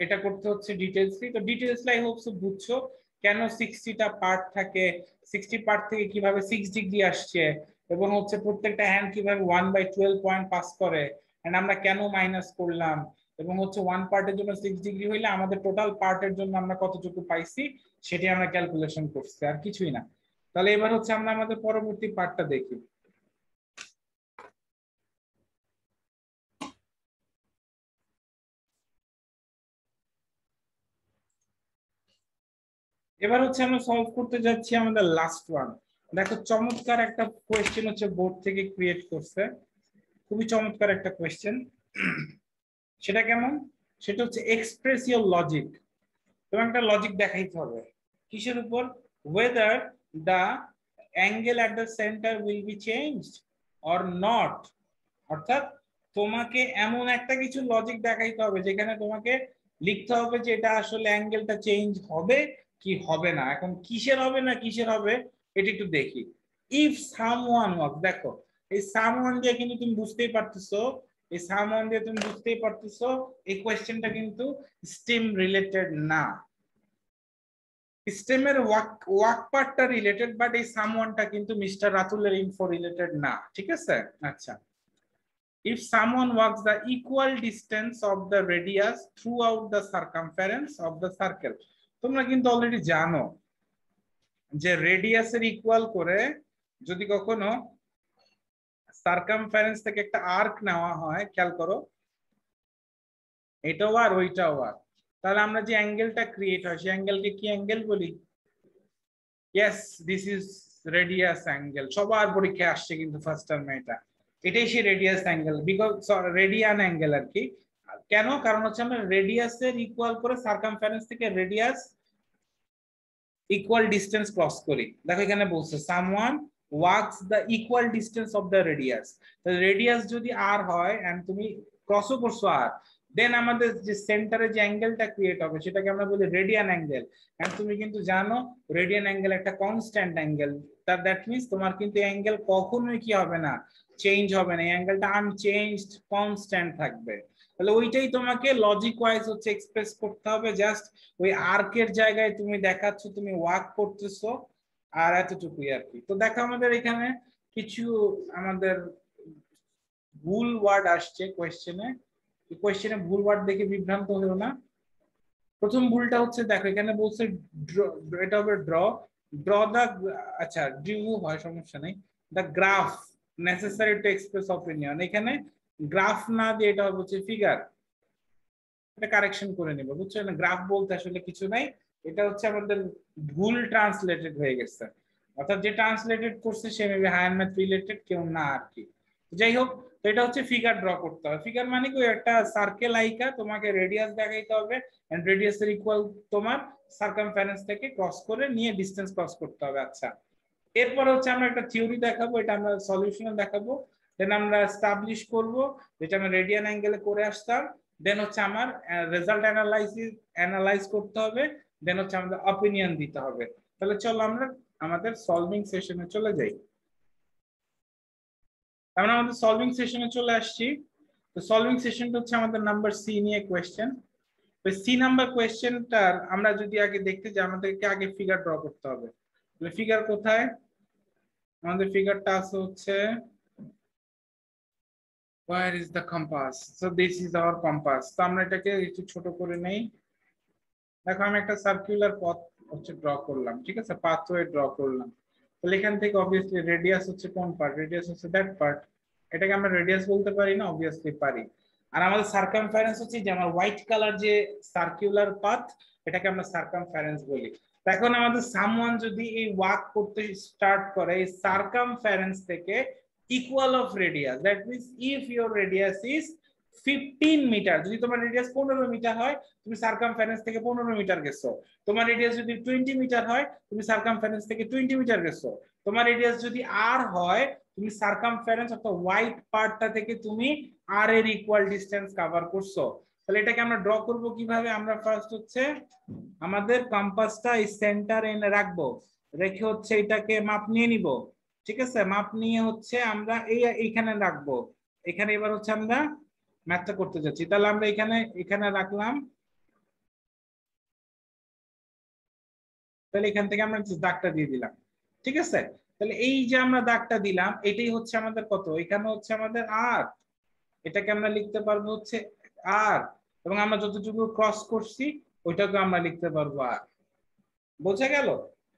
এটা করতে হচ্ছে ডিটেইলসলি। তো ডিটেইলসলি আই হোপ সো বুঝছো কেন 60টা পার্ট থাকে, 60 পার্ট থেকে কিভাবে 6 ডিগ্রি আসছে, এবং হচ্ছে প্রত্যেকটা হ্যান্ড কিভাবে 1/12 পয়েন্ট পাস করে, এন্ড আমরা কেন মাইনাস করলাম, এবং হচ্ছে 1 পার্টের জন্য 6 ডিগ্রি হইলে আমাদের টোটাল পার্টের জন্য আমরা কতটুকু পাইছি সেটি আমরা ক্যালকুলেশন করছি, আর কিছুই না। তাহলে এবার হচ্ছে আমরা আমাদের পরবর্তী পার্টটা দেখি। এবার হচ্ছে আমরা সলভ করতে যাচ্ছি আমাদের লাস্ট ওয়ান। দেখো চমৎকার একটা কোয়েশ্চেন হচ্ছে বোর্ড থেকে ক্রিয়েট করছে, খুবই চমৎকার একটা কোয়েশ্চেন। সেটা কেমন? সেটা হচ্ছে এক্সপ্রেস ইওর লজিক। তোমার একটা লজিক দেখাইতে হবে কিসের উপর? whether the angle at the center will be changed or not। অর্থাৎ তোমাকে এমন একটা কিছু লজিক দেখাইতে হবে যেখানে তোমাকে লিখতে হবে যে এটা আসলে অ্যাঙ্গেলটা চেঞ্জ হবে কি হবে না। এখন কিসের হবে না কিসের হবে এটা একটু দেখি। ইফ সামওয়ান ওয়াজ, দেখো এই সামওয়ান দিয়ে কিন্তু তুমি বুঝতেই পারতেছো, এই সামওয়ান দিয়ে তুমি বুঝতেই পারতেছো এই কোয়েশ্চেনটা কিন্তু স্টিম রিলেটেড না। স্টেমের ওয়ার্ক পার্টটা রিলেটেড, বাট এই সামওয়ানটা কিন্তু মিস্টার রাতুলের ইনফো রিলেটেড না, ঠিক আছে? আচ্ছা, if someone walks the equal distance of the radius throughout the circumference of the circle, তোমরা কিন্তু অলরেডি জানো যে রেডিয়াসের ইকুয়াল করে যদি কখনো সার্কামফারেন্স থেকে একটা আর্ক নেওয়া হয়, খেয়াল করো এটাও আর ওইটাও আর, তাহলে আমরা যে অ্যাঙ্গেলটা ক্রিয়েট হয় সেই অ্যাঙ্গেলকে কি অ্যাঙ্গেল বলি? Yes, this is radius angle. সবার পরীক্ষায় আসছে কিন্তু ফার্স্ট টার্মে এটা, এটাই সেই radius angle, because radian angle আর কি। কেন? কারণ হচ্ছে আমরা রেডিয়াসের ইকুয়াল করে সার্কামফারেন্স থেকে রেডিয়াস ইকুয়াল ডিস্টেন্স ক্রস করি। দেখো এখানে বলছে someone walks the equal distance of the radius. Radius যদি আর হয় এন্ড তুমি ক্রসও করছো আর, দেন আমাদের যে সেন্টারে যে অ্যাঙ্গেলটা ক্রিয়েট হবে সেটাকে আমরা বলি রেডিয়ান অ্যাঙ্গেল। এন্ড তুমি কিন্তু জানো রেডিয়ান অ্যাঙ্গেল একটা কনস্ট্যান্ট অ্যাঙ্গেল, দ্যাট মিন্স তোমার কিন্তু অ্যাঙ্গেল কখনোই কি হবে না, চেঞ্জ হবে না, অ্যাঙ্গেলটা আনচেঞ্জড কনস্ট্যান্ট থাকবে। তাহলে ওইটাই তোমাকে লজিক ওয়াইজ হচ্ছে এক্সপ্রেস করতে হবে। জাস্ট ওই আর্কের জায়গায় তুমি দেখাচ্ছ তুমি ওয়াক করতেছো আর এতটুকুই আর কি। তো দেখো আমাদের এখানে কিছু আমাদের ভুল ওয়ার্ড আসছে কোয়েশ্চেনে, কোয়েশ্চেনে ভুল ওয়ার্ড দেখে বিভ্রান্ত হলো না। প্রথম ভুলটা হচ্ছে দেখো এখানে বলছে এটা হবে ড্র দা, আচ্ছা ডিউ হয় সমস্যা নেই, the graph necessary to express opinion, এখানে গ্রাফ না দিয়ে এটা হচ্ছে ফিগার। এটা কারেকশন করে নেব, বুঝছো না? গ্রাফ বলতে আসলে কিছু নাই, এটা হচ্ছে আমাদের ভুল ট্রান্সলেটেড হয়ে গেছে, অর্থাৎ যে ট্রান্সলেটেড করছে সে মেবি হায়ার ম্যাথ রিলেটেড কেউ না আর কি। যাই হোক, তো এটা হচ্ছে ফিগার ড্র করতে হবে। ফিগার মানে কি একটা সার্কেল আইকা তোমাকে রেডিয়াস দেখাইতে হবে, এন্ড রেডিয়াসের ইকুয়াল তোমার সার্কামফারেন্স থেকে ক্রস করে নিয়ে ডিসটেন্স ক্রস করতে হবে। আচ্ছা, এরপর হচ্ছে আমরা একটা থিওরি দেখাবো, এটা আমরা সলিউশনে দেখাবো, দেন আমরা এস্টাবলিশ করব যেটা আমরা রেডিয়ান অ্যাঙ্গেলে করে আসতাম, দেন হচ্ছে আমার রেজাল্ট অ্যানালাইজ করতে হবে, দেন হচ্ছে আমাদের অপিনিয়ন দিতে হবে। তাহলে চলো আমরা আমাদের সলভিং সেশনে চলে যাই। আমরা আমাদের সলভিং সেশনে চলে আসছি। তো সলভিং সেশনটা হচ্ছে আমাদের নাম্বার সি নিয়ে কোয়েশ্চেন। তো সি নাম্বার কোয়েশ্চেনটার আমরা যদি আগে দেখতে যাই আমাদেরকে আগে ফিগার ড্র করতে হবে। তাহলে ফিগার কোথায়? আমাদের ফিগারটা আছে হচ্ছে where is the compass, so this is our compass। তো আমরা এটাকে একটু ছোট করে নেই। দেখো আমি একটা সার্কুলার পথ হচ্ছে ড্র করলাম, ঠিক আছে, পাথওয়ে ড্র করলাম। তাহলে এখান থেকে অবভিয়াসলি রেডিয়াস হচ্ছে কোন পার্ট? রেডিয়াস হচ্ছে দ্যাট পার্ট। এটাকে আমরা রেডিয়াস বলতে পারি না? অবভিয়াসলি পারি। আর আমাদের সার্কামফারেন্স হচ্ছে যে আমার হোয়াইট কালার যে সার্কুলার পাথ, এটাকে আমরা সার্কামফারেন্স বলি। এখন আমাদের সামওয়ান যদি এই ওয়াক করতে স্টার্ট করে এই সার্কামফারেন্স থেকে equal of radius, that means if your radius is 15 metre, যদি তোমার রেডিয়াস 15 মিটার হয় তুমি সার্কামফারেন্স থেকে 15 মিটার গেছো। তোমার রেডিয়াস যদি 20 মিটার হয় তুমি সার্কামফারেন্স থেকে 20 মিটার গেছো। তোমার রেডিয়াস যদি আর হয় তুমি সার্কামফারেন্স অর্থাৎ হোয়াইট পার্টটা থেকে তুমি আর এর ইকুয়াল ডিসটেন্স কভার করছো। তাহলে এটাকে আমরা ড্র করব কিভাবে? আমরা ফার্স্ট হচ্ছে আমাদের কম্পাসটা এই সেন্টার এনে রাখবো, রেখে হচ্ছে এটাকে মাপ নিয়ে নিব। ঠিক আছে, মাপ নিয়ে হচ্ছে আমরা এইখানে রাখবো। এখানে এবার হচ্ছে আমরা ম্যাথটা করতে যাচ্ছি। তাহলে আমরা এখানে রাখলাম। তাহলে এখান থেকে আমরা দাগটা দিয়ে দিলাম। ঠিক আছে, তাহলে এই যে আমরা দাগটা দিলাম এটাই হচ্ছে আমাদের কত, এখানে হচ্ছে আমাদের আর, এটাকে আমরা লিখতে পারবো হচ্ছে আর, এবং আমরা যতটুকু ক্রস করছি ওইটাকে আমরা লিখতে পারবো আর। বোঝা গেল?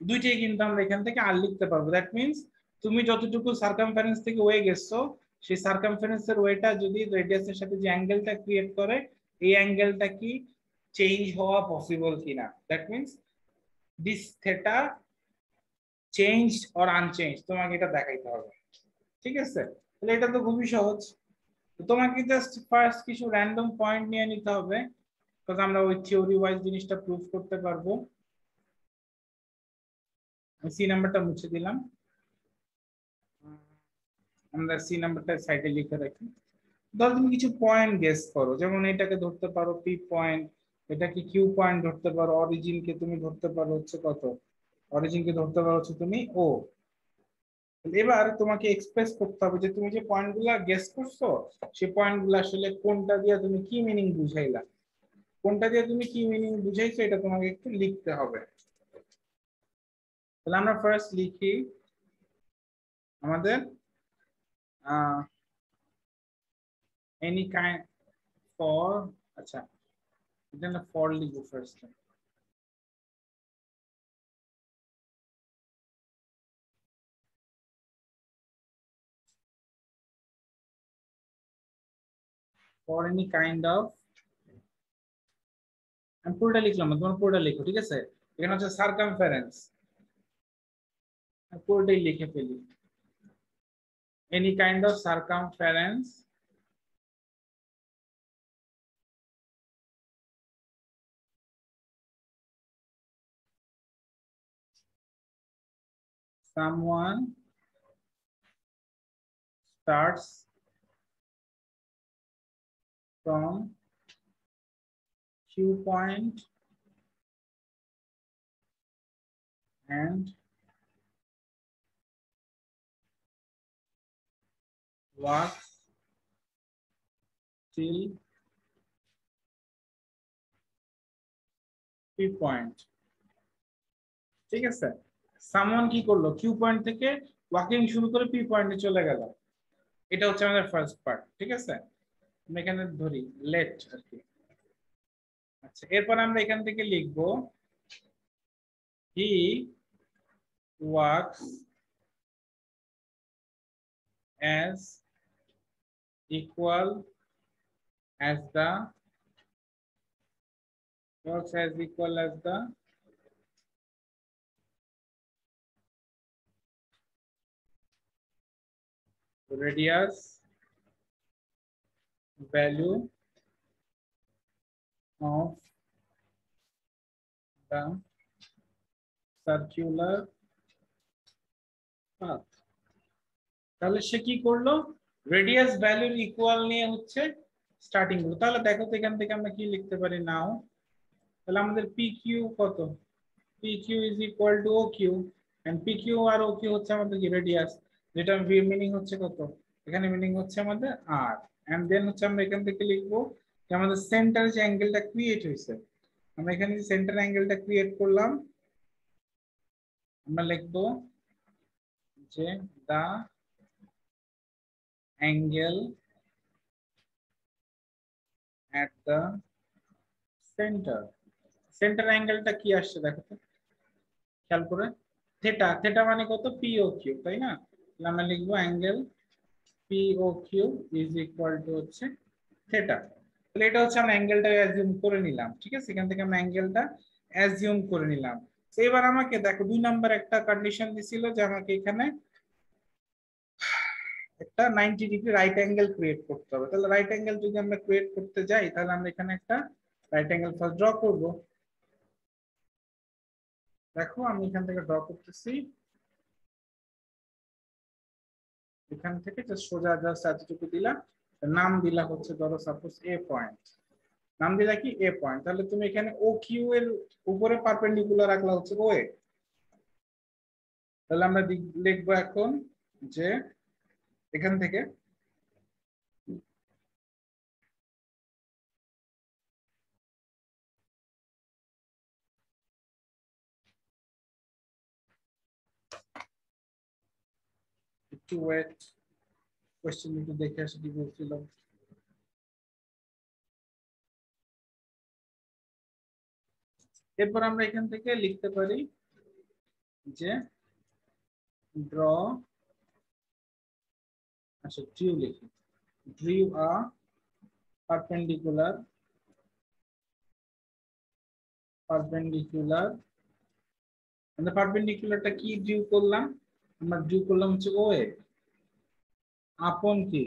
দুইটাই কিন্তু আমরা এখান থেকে আর লিখতে পারবো। দ্যাট মিনস তুমি যতটুকু সার্কামফারেন্স থেকে ওয়ে গেছো, সেই সার্কামফারেন্সের ওয়েটা যদি রেডিয়াসের সাথে যে অ্যাঙ্গেলটা ক্রিয়েট করে, এই অ্যাঙ্গেলটা কি চেঞ্জ হওয়া পসিবল কিনা। That means this theta changed or unchange, তোমাকে এটা দেখাইতে হবে। ঠিক আছে, তাহলে এটা তো খুবই সহজ। তো তোমাকে জাস্ট ফার্স্ট কিছু র্যান্ডম পয়েন্ট নিয়ে নিতে হবে, কারণ আমরা ওই থিওরি ওয়াইজ জিনিসটা প্রুফ করতে পারবো। আমি সি নাম্বারটা মুছে দিলাম, আমরা সি নাম্বারটা সাইডে লিখে রাখি। ধরো তুমি কিছু পয়েন্ট গেস করো, যেমন এটাকে ধরতে পারো পি পয়েন্ট, এটাকে কিউ পয়েন্ট ধরতে পারো, অরিজিনকে তুমি ধরতে পারো হচ্ছে কত, অরিজিনকে ধরতে পারো হচ্ছে তুমি ও। এবার তোমাকে এক্সপ্রেস করতে হবে যে তুমি যে পয়েন্টগুলো গেস করছো সেই পয়েন্টগুলো আসলে কোনটা দিয়ে তুমি কি মিনিং বুঝাইলা, কোনটা দিয়ে তুমি কি মিনিং বুঝাইছো এটা তোমাকে একটু লিখতে হবে। তাহলে আমরা ফার্স্ট লিখি আমাদের এনি কাইন্ড ফর, আচ্ছা এটা না ফর লিখবো first. For any kind of, আমি পুরোটা লিখলাম না, তোমার পুরোটা লিখো। ঠিক আছে, এখানে হচ্ছে সার্কামফারেন্স, পুরোটাই লিখে ফেলি। Any kind of circumference someone starts from Q point and walks till P point। ঠিক আছে, সামওয়ান কি করলো, কিউ পয়েন্ট থেকে ওয়াকিং শুরু করে পি পয়েন্টে চলে গেল। এটা হচ্ছে আমাদের ফার্স্ট পার্ট। ঠিক আছে, আমি এখানে ধরি লেট আর কি। আচ্ছা, এরপর আমরা এখান থেকে লিখবো হি wax as equal as the, works as equal as the radius value of the circular path। তাহলে সে কি করলো, রেডিয়াস ভ্যালুর ইকুয়াল নিয়ে হচ্ছে স্টার্টিং হলো। তাহলে দেখো তো এখান থেকে আমরা কি লিখতে পারি নাও, তাহলে আমাদের পি কিউ কত, P Q is equal to O Q, and P Q আর ও কিউ হচ্ছে আমাদের কি রেডিয়াস, যেটা মিনিং হচ্ছে কত, এখানে মিনিং হচ্ছে আমাদের আর। এন্ড দেন হচ্ছে আমরা এখান থেকে লিখবো যে আমাদের সেন্টার যে অ্যাঙ্গেলটা ক্রিয়েট হয়েছে, আমরা এখানে যে সেন্টার অ্যাঙ্গেলটা ক্রিয়েট করলাম, আমরা লিখবো যে the angle at the center। Centre অ্যাঙ্গেলটা কি আসছে দেখো তো খেয়াল করে, থেটা, থেটা মানে কত, পি ও কিউ, তাই না? তাহলে আমরা লিখবো angle P O Q is equal to হচ্ছে থেটা। তাহলে এটা হচ্ছে আমরা অ্যাঙ্গেলটা অ্যাজিউম করে নিলাম। ঠিক আছে, এখান থেকে আমরা অ্যাঙ্গেলটা অ্যাজিউম করে নিলাম। তো এবার আমাকে দেখো 2 নাম্বার একটা কন্ডিশন দিছিল যে আমাকে এখানে একটা 90 ডিগ্রি রাইট অ্যাঙ্গেল ক্রিয়েট করতে হবে। তাহলে রাইট অ্যাঙ্গেল যদি আমরা ক্রিয়েট করতে যাই, তাহলে আমরা এখানে একটা রাইট অ্যাঙ্গেল ফার্স্ট ড্র করব। দেখো আমি এখান থেকে ড্র করতেছি, এখান থেকে সোজা জাস্ট এতটুকু দিলাম, নাম দিলা হচ্ছে ধরো সাপোজ এ পয়েন্ট, নাম দিলা কি এ পয়েন্ট, তাহলে তুমি এখানে ও কিউ এর উপরে পারপেন্ডিকুলার রাখলা হচ্ছে ও এ। তাহলে আমরা লিখবো এখন যে এখান থেকে একটু ওয়েট, কোশ্চেন একটু দেখে আসি কি বলছিল। এরপর আমরা এখান থেকে লিখতে পারি যে ড্র, আচ্ছা ড্রিউ লিখি, ড্রিউ আ পারপেন্ডিকুলার, পারপেন্ডিকুলার, আমরা পারপেন্ডিকুলারটা কি ড্রিউ করলাম, আমরা ড্রিউ করলাম হচ্ছে ও এ আপন কি,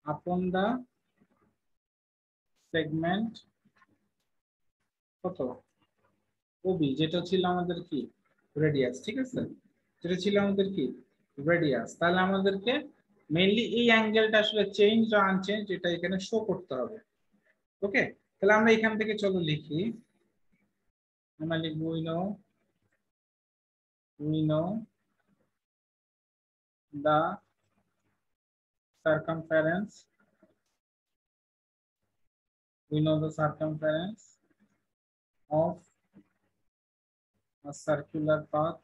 আপন দা সেগমেন্ট কত ওবি, যেটা ছিল আমাদের কি রেডিয়াস, ঠিক আছে, যেটা ছিল আমাদের কি রেডিয়াস। তাহলে আমাদেরকে মেইনলি এই অ্যাঙ্গেলটা আসলে চেঞ্জ বা আনচেঞ্জ এটা এখানে শো করতে হবে। ওকে, তাহলে আমরা এখান থেকে চলো লিখি, আমরা লিখবো we know the circumference, we know the circumference of a circular path,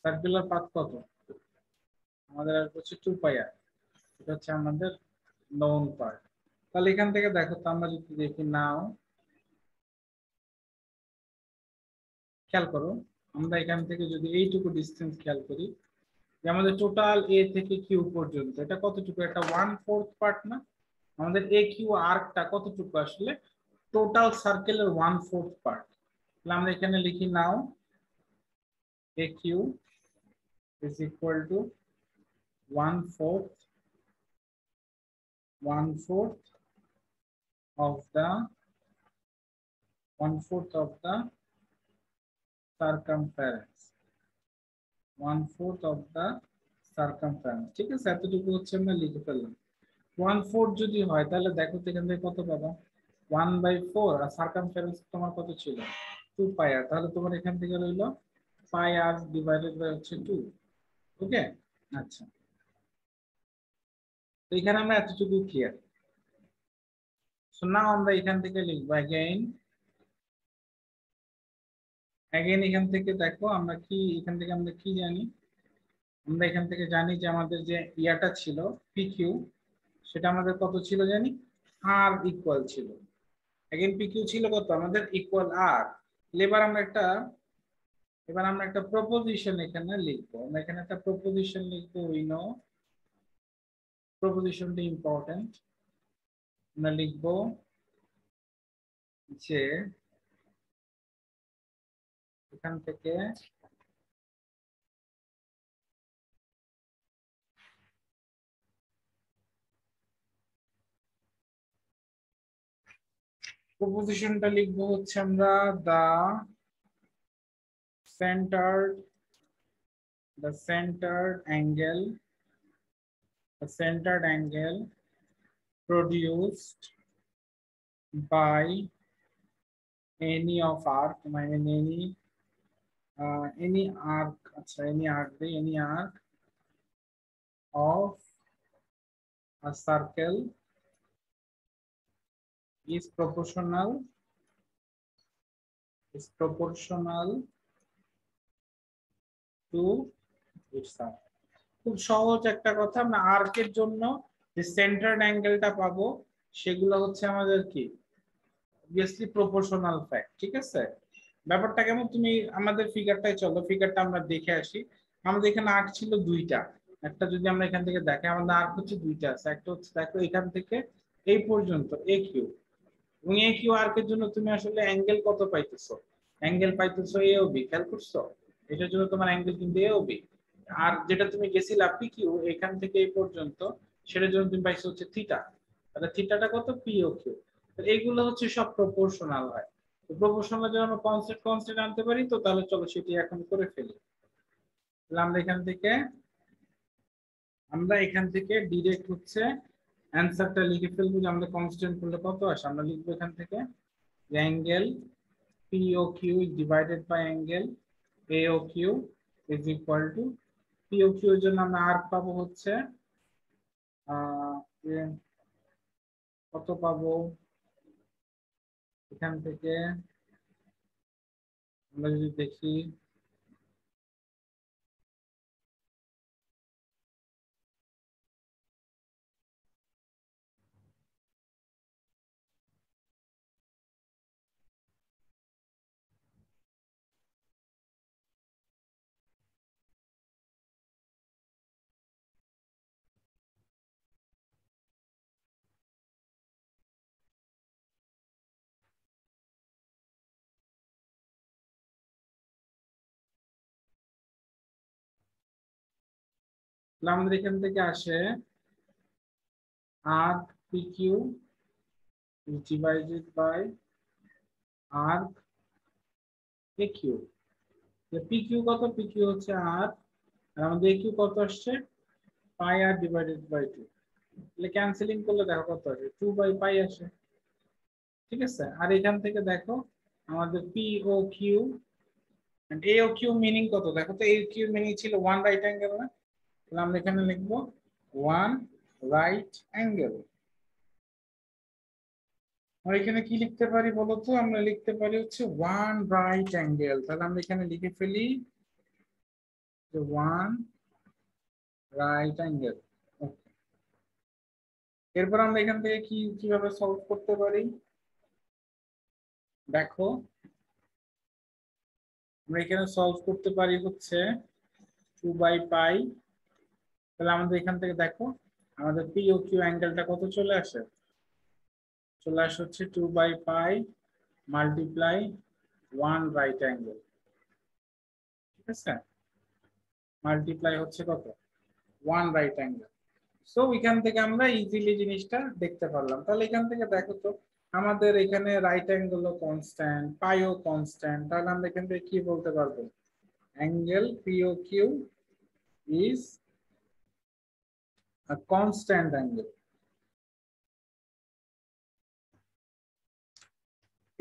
circular path কত আমাদের হচ্ছে 2 পাই আর, এটা হচ্ছে আমাদের নোন পার্ট। তাহলে এখান থেকে দেখো তো আমরা যদি দেখি নাও, খেয়াল করো আমরা এখান থেকে যদি এইটুকু ডিসটেন্স খেয়াল করি, যে আমাদের টোটাল এ থেকে কিউ পর্যন্ত এটা কতটুকু, একটা 1/4 পার্ট না, আমাদের এ কিউ আর্কটা কতটুকু আসলে টোটাল সার্কেলের 1/4 পার্ট। তাহলে আমরা এখানে লিখি নাও এ Q is equal to 1/4 of the 1/4 of the circumference, 1/4 of the circumference, ঠিক আছে, এতটুকু হচ্ছে আমরা লিখে ফেললাম। 1/4 যদি হয় তাহলে দেখো তো এখান থেকে কত পাবা, 1/4, আর সার্কামফারেন্স তোমার কত ছিল 2 পাই আর, তাহলে তোমার এখান থেকে রইল পাই আর ডিভাইডেড বাই হচ্ছে 2। ওকে, আচ্ছা, তো এখানে আমরা এতটুকু ক্লিয়ার। সো নাও আমরা এখান থেকে লিখবো अगेन এখান থেকে দেখো আমরা কি, এখান থেকে আমরা কি জানি, আমরা এখান থেকে জানি যে আমাদের যে ইয়াটা ছিল পিকিউ, সেটা আমাদের কত ছিল জানি, আর ইকুয়াল ছিল, अगेन পিকিউ ছিল কত আমাদের ইকুয়াল আর। এবার আমরা একটা প্রপোজিশন এখানে লিখবো, আমরা এখানে একটা প্রপোজিশন লিখবো, উই নো, প্রপোজিশনটা ইম্পর্টেন্ট, আমরা লিখবো যে এখান থেকে প্রপোজিশনটা লিখবো হচ্ছে আমরা দা centered angle, the centered angle produced by any of arc, any arc, any arc of a circle is proportional to its arc. খুব সহজ একটা কথা, আমরা আর্কের জন্য যে সেন্টার্ড অ্যাঙ্গেলটা পাবো সেগুলো হচ্ছে আমাদের কি অবভিয়াসলি প্রপোর্শনাল ফ্যাক্ট, ঠিক আছে। ব্যাপারটা কেমন, তুমি আমাদের ফিগারটাই চলো, ফিগারটা আমরা দেখে আসি। আমাদের এখানে আর্ক ছিল দুইটা, একটা যদি আমরা এখান থেকে দেখি আমাদের আর্ক হচ্ছে দুইটা আছে, একটা হচ্ছে দেখো এখান থেকে এই পর্যন্ত এ কিউ, এবং এ কিউ আর্কের জন্য তুমি আসলে অ্যাঙ্গেল কত পাইতেছো, অ্যাঙ্গেল পাইতেছো এ ও বি, খেয়াল করছো, এটার জন্য তোমার অ্যাঙ্গেল কিন্তু এ ও বি। আর যেটা তুমি গেছিলা পি কিউ এখান থেকে এই পর্যন্ত, সেটার জন্য তুমি পাইছো হচ্ছে থিটা, তাহলে থিটাটা কত পি ও কিউ। এইগুলো হচ্ছে সব প্রপোর্শনাল হয়, তো প্রপোর্শনাল যদি আমরা কনস্ট্যান্ট আনতে পারি, তো তাহলে চলো সেটি এখন করে ফেলি। তাহলে আমরা এখান থেকে ডিরেক্ট হচ্ছে অ্যান্সারটা লিখে ফেলবো, যে আমাদের কনস্ট্যান্ট করলে কত আসে। আমরা লিখবো এখান থেকে angle POQ divided by angle AOQ is equal to POQ এর জন্য আমরা আর্ক পাবো হচ্ছে কত পাবো এখান থেকে, আমরা যদি দেখি আমাদের এখান থেকে আসে arc PQ is divided by arc AQ। PQ কত? PQ হচ্ছে r, আর আমাদের AQ কত আসছে? পাই r ডিভাইডেড বাই 2। তাহলে ক্যান্সেলিং করলে দেখো কত আসে, 2 বাই পাই আসে। ঠিক আছে, আর এখান থেকে দেখো আমাদের POQ and AOQ মিনিং কত দেখো তো। AOQ মিনিং ছিল 1 রাইট অ্যাঙ্গেল না, তাহলে আমরা এখানে লিখবো 1 রাইট অ্যাঙ্গেল। আর এখানে কি লিখতে পারি বলতো? আমরা লিখতে পারি হচ্ছে 1 রাইট অ্যাঙ্গেল। তাহলে আমরা এখানে লিখে ফেলি যে 1 রাইট অ্যাঙ্গেল। এরপর আমরা এখান থেকে কিভাবে সলভ করতে পারি দেখো, আমরা এখানে সলভ করতে পারি হচ্ছে 2 বাই পাই। তাহলে আমাদের এখান থেকে দেখো আমাদের POQ অ্যাঙ্গেলটা কত চলে আসে? চলে আসে হচ্ছে 2 by pi multiply 1 right angle. ঠিক আছে, মাল্টিপ্লাই হচ্ছে কত? 1 রাইট অ্যাঙ্গেল। সো এখান থেকে আমরা ইজিলি জিনিসটা দেখতে পারলাম। তাহলে এখান থেকে দেখো তো আমাদের এখানে রাইট অ্যাঙ্গেল ও কনস্ট্যান্ট, পাইও কনস্ট্যান্ট, তাহলে আমরা এখান থেকে কি বলতে পারবো? Angle POQ is a constant angle.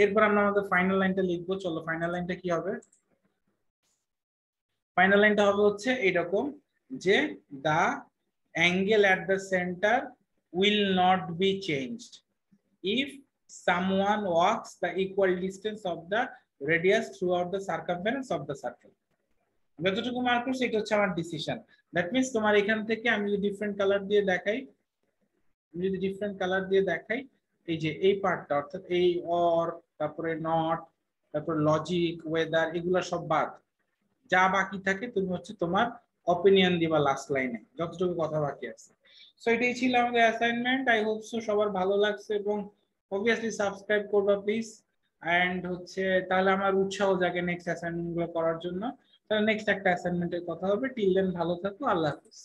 এরপর আমরা আমাদের ফাইনাল লাইনটা লিখবো। চলো ফাইনাল লাইনটা কি হবে? ফাইনাল লাইনটা হবে হচ্ছে এইরকম, যে the angle at the centre will not be changed if someone walks the equal distance of the radius throughout the circumference of the circle। যতটুকু মার্ক করছি এটা হচ্ছে আমার ডিসিশন। দ্যাট মিন্স তোমার এখান থেকে আমি যদি ডিফারেন্ট কালার দিয়ে দেখাই, এই যে এই পার্টটা অর্থাৎ এই অর, তারপরে নট, তারপর লজিক, ওয়েদার, এগুলো সব বাদ, যা বাকি থাকে তুমি হচ্ছে তোমার অপিনিয়ন দিবা লাস্ট লাইনে, যতটুকু কথা বাকি আছে। সো এটাই ছিল আমাদের অ্যাসাইনমেন্ট। আই হোপ সো সবার ভালো লাগছে, এবং অবভিয়াসলি সাবস্ক্রাইব করবা প্লিজ। এন্ড হচ্ছে তাহলে আমার উৎসাহ জাগে নেক্সট অ্যাসাইনমেন্ট গুলো করার জন্য। তাহলে নেক্সট একটা অ্যাসাইনমেন্টের কথা হবে। টিল দেন ভালো থাকো, আল্লাহ হাফেজ।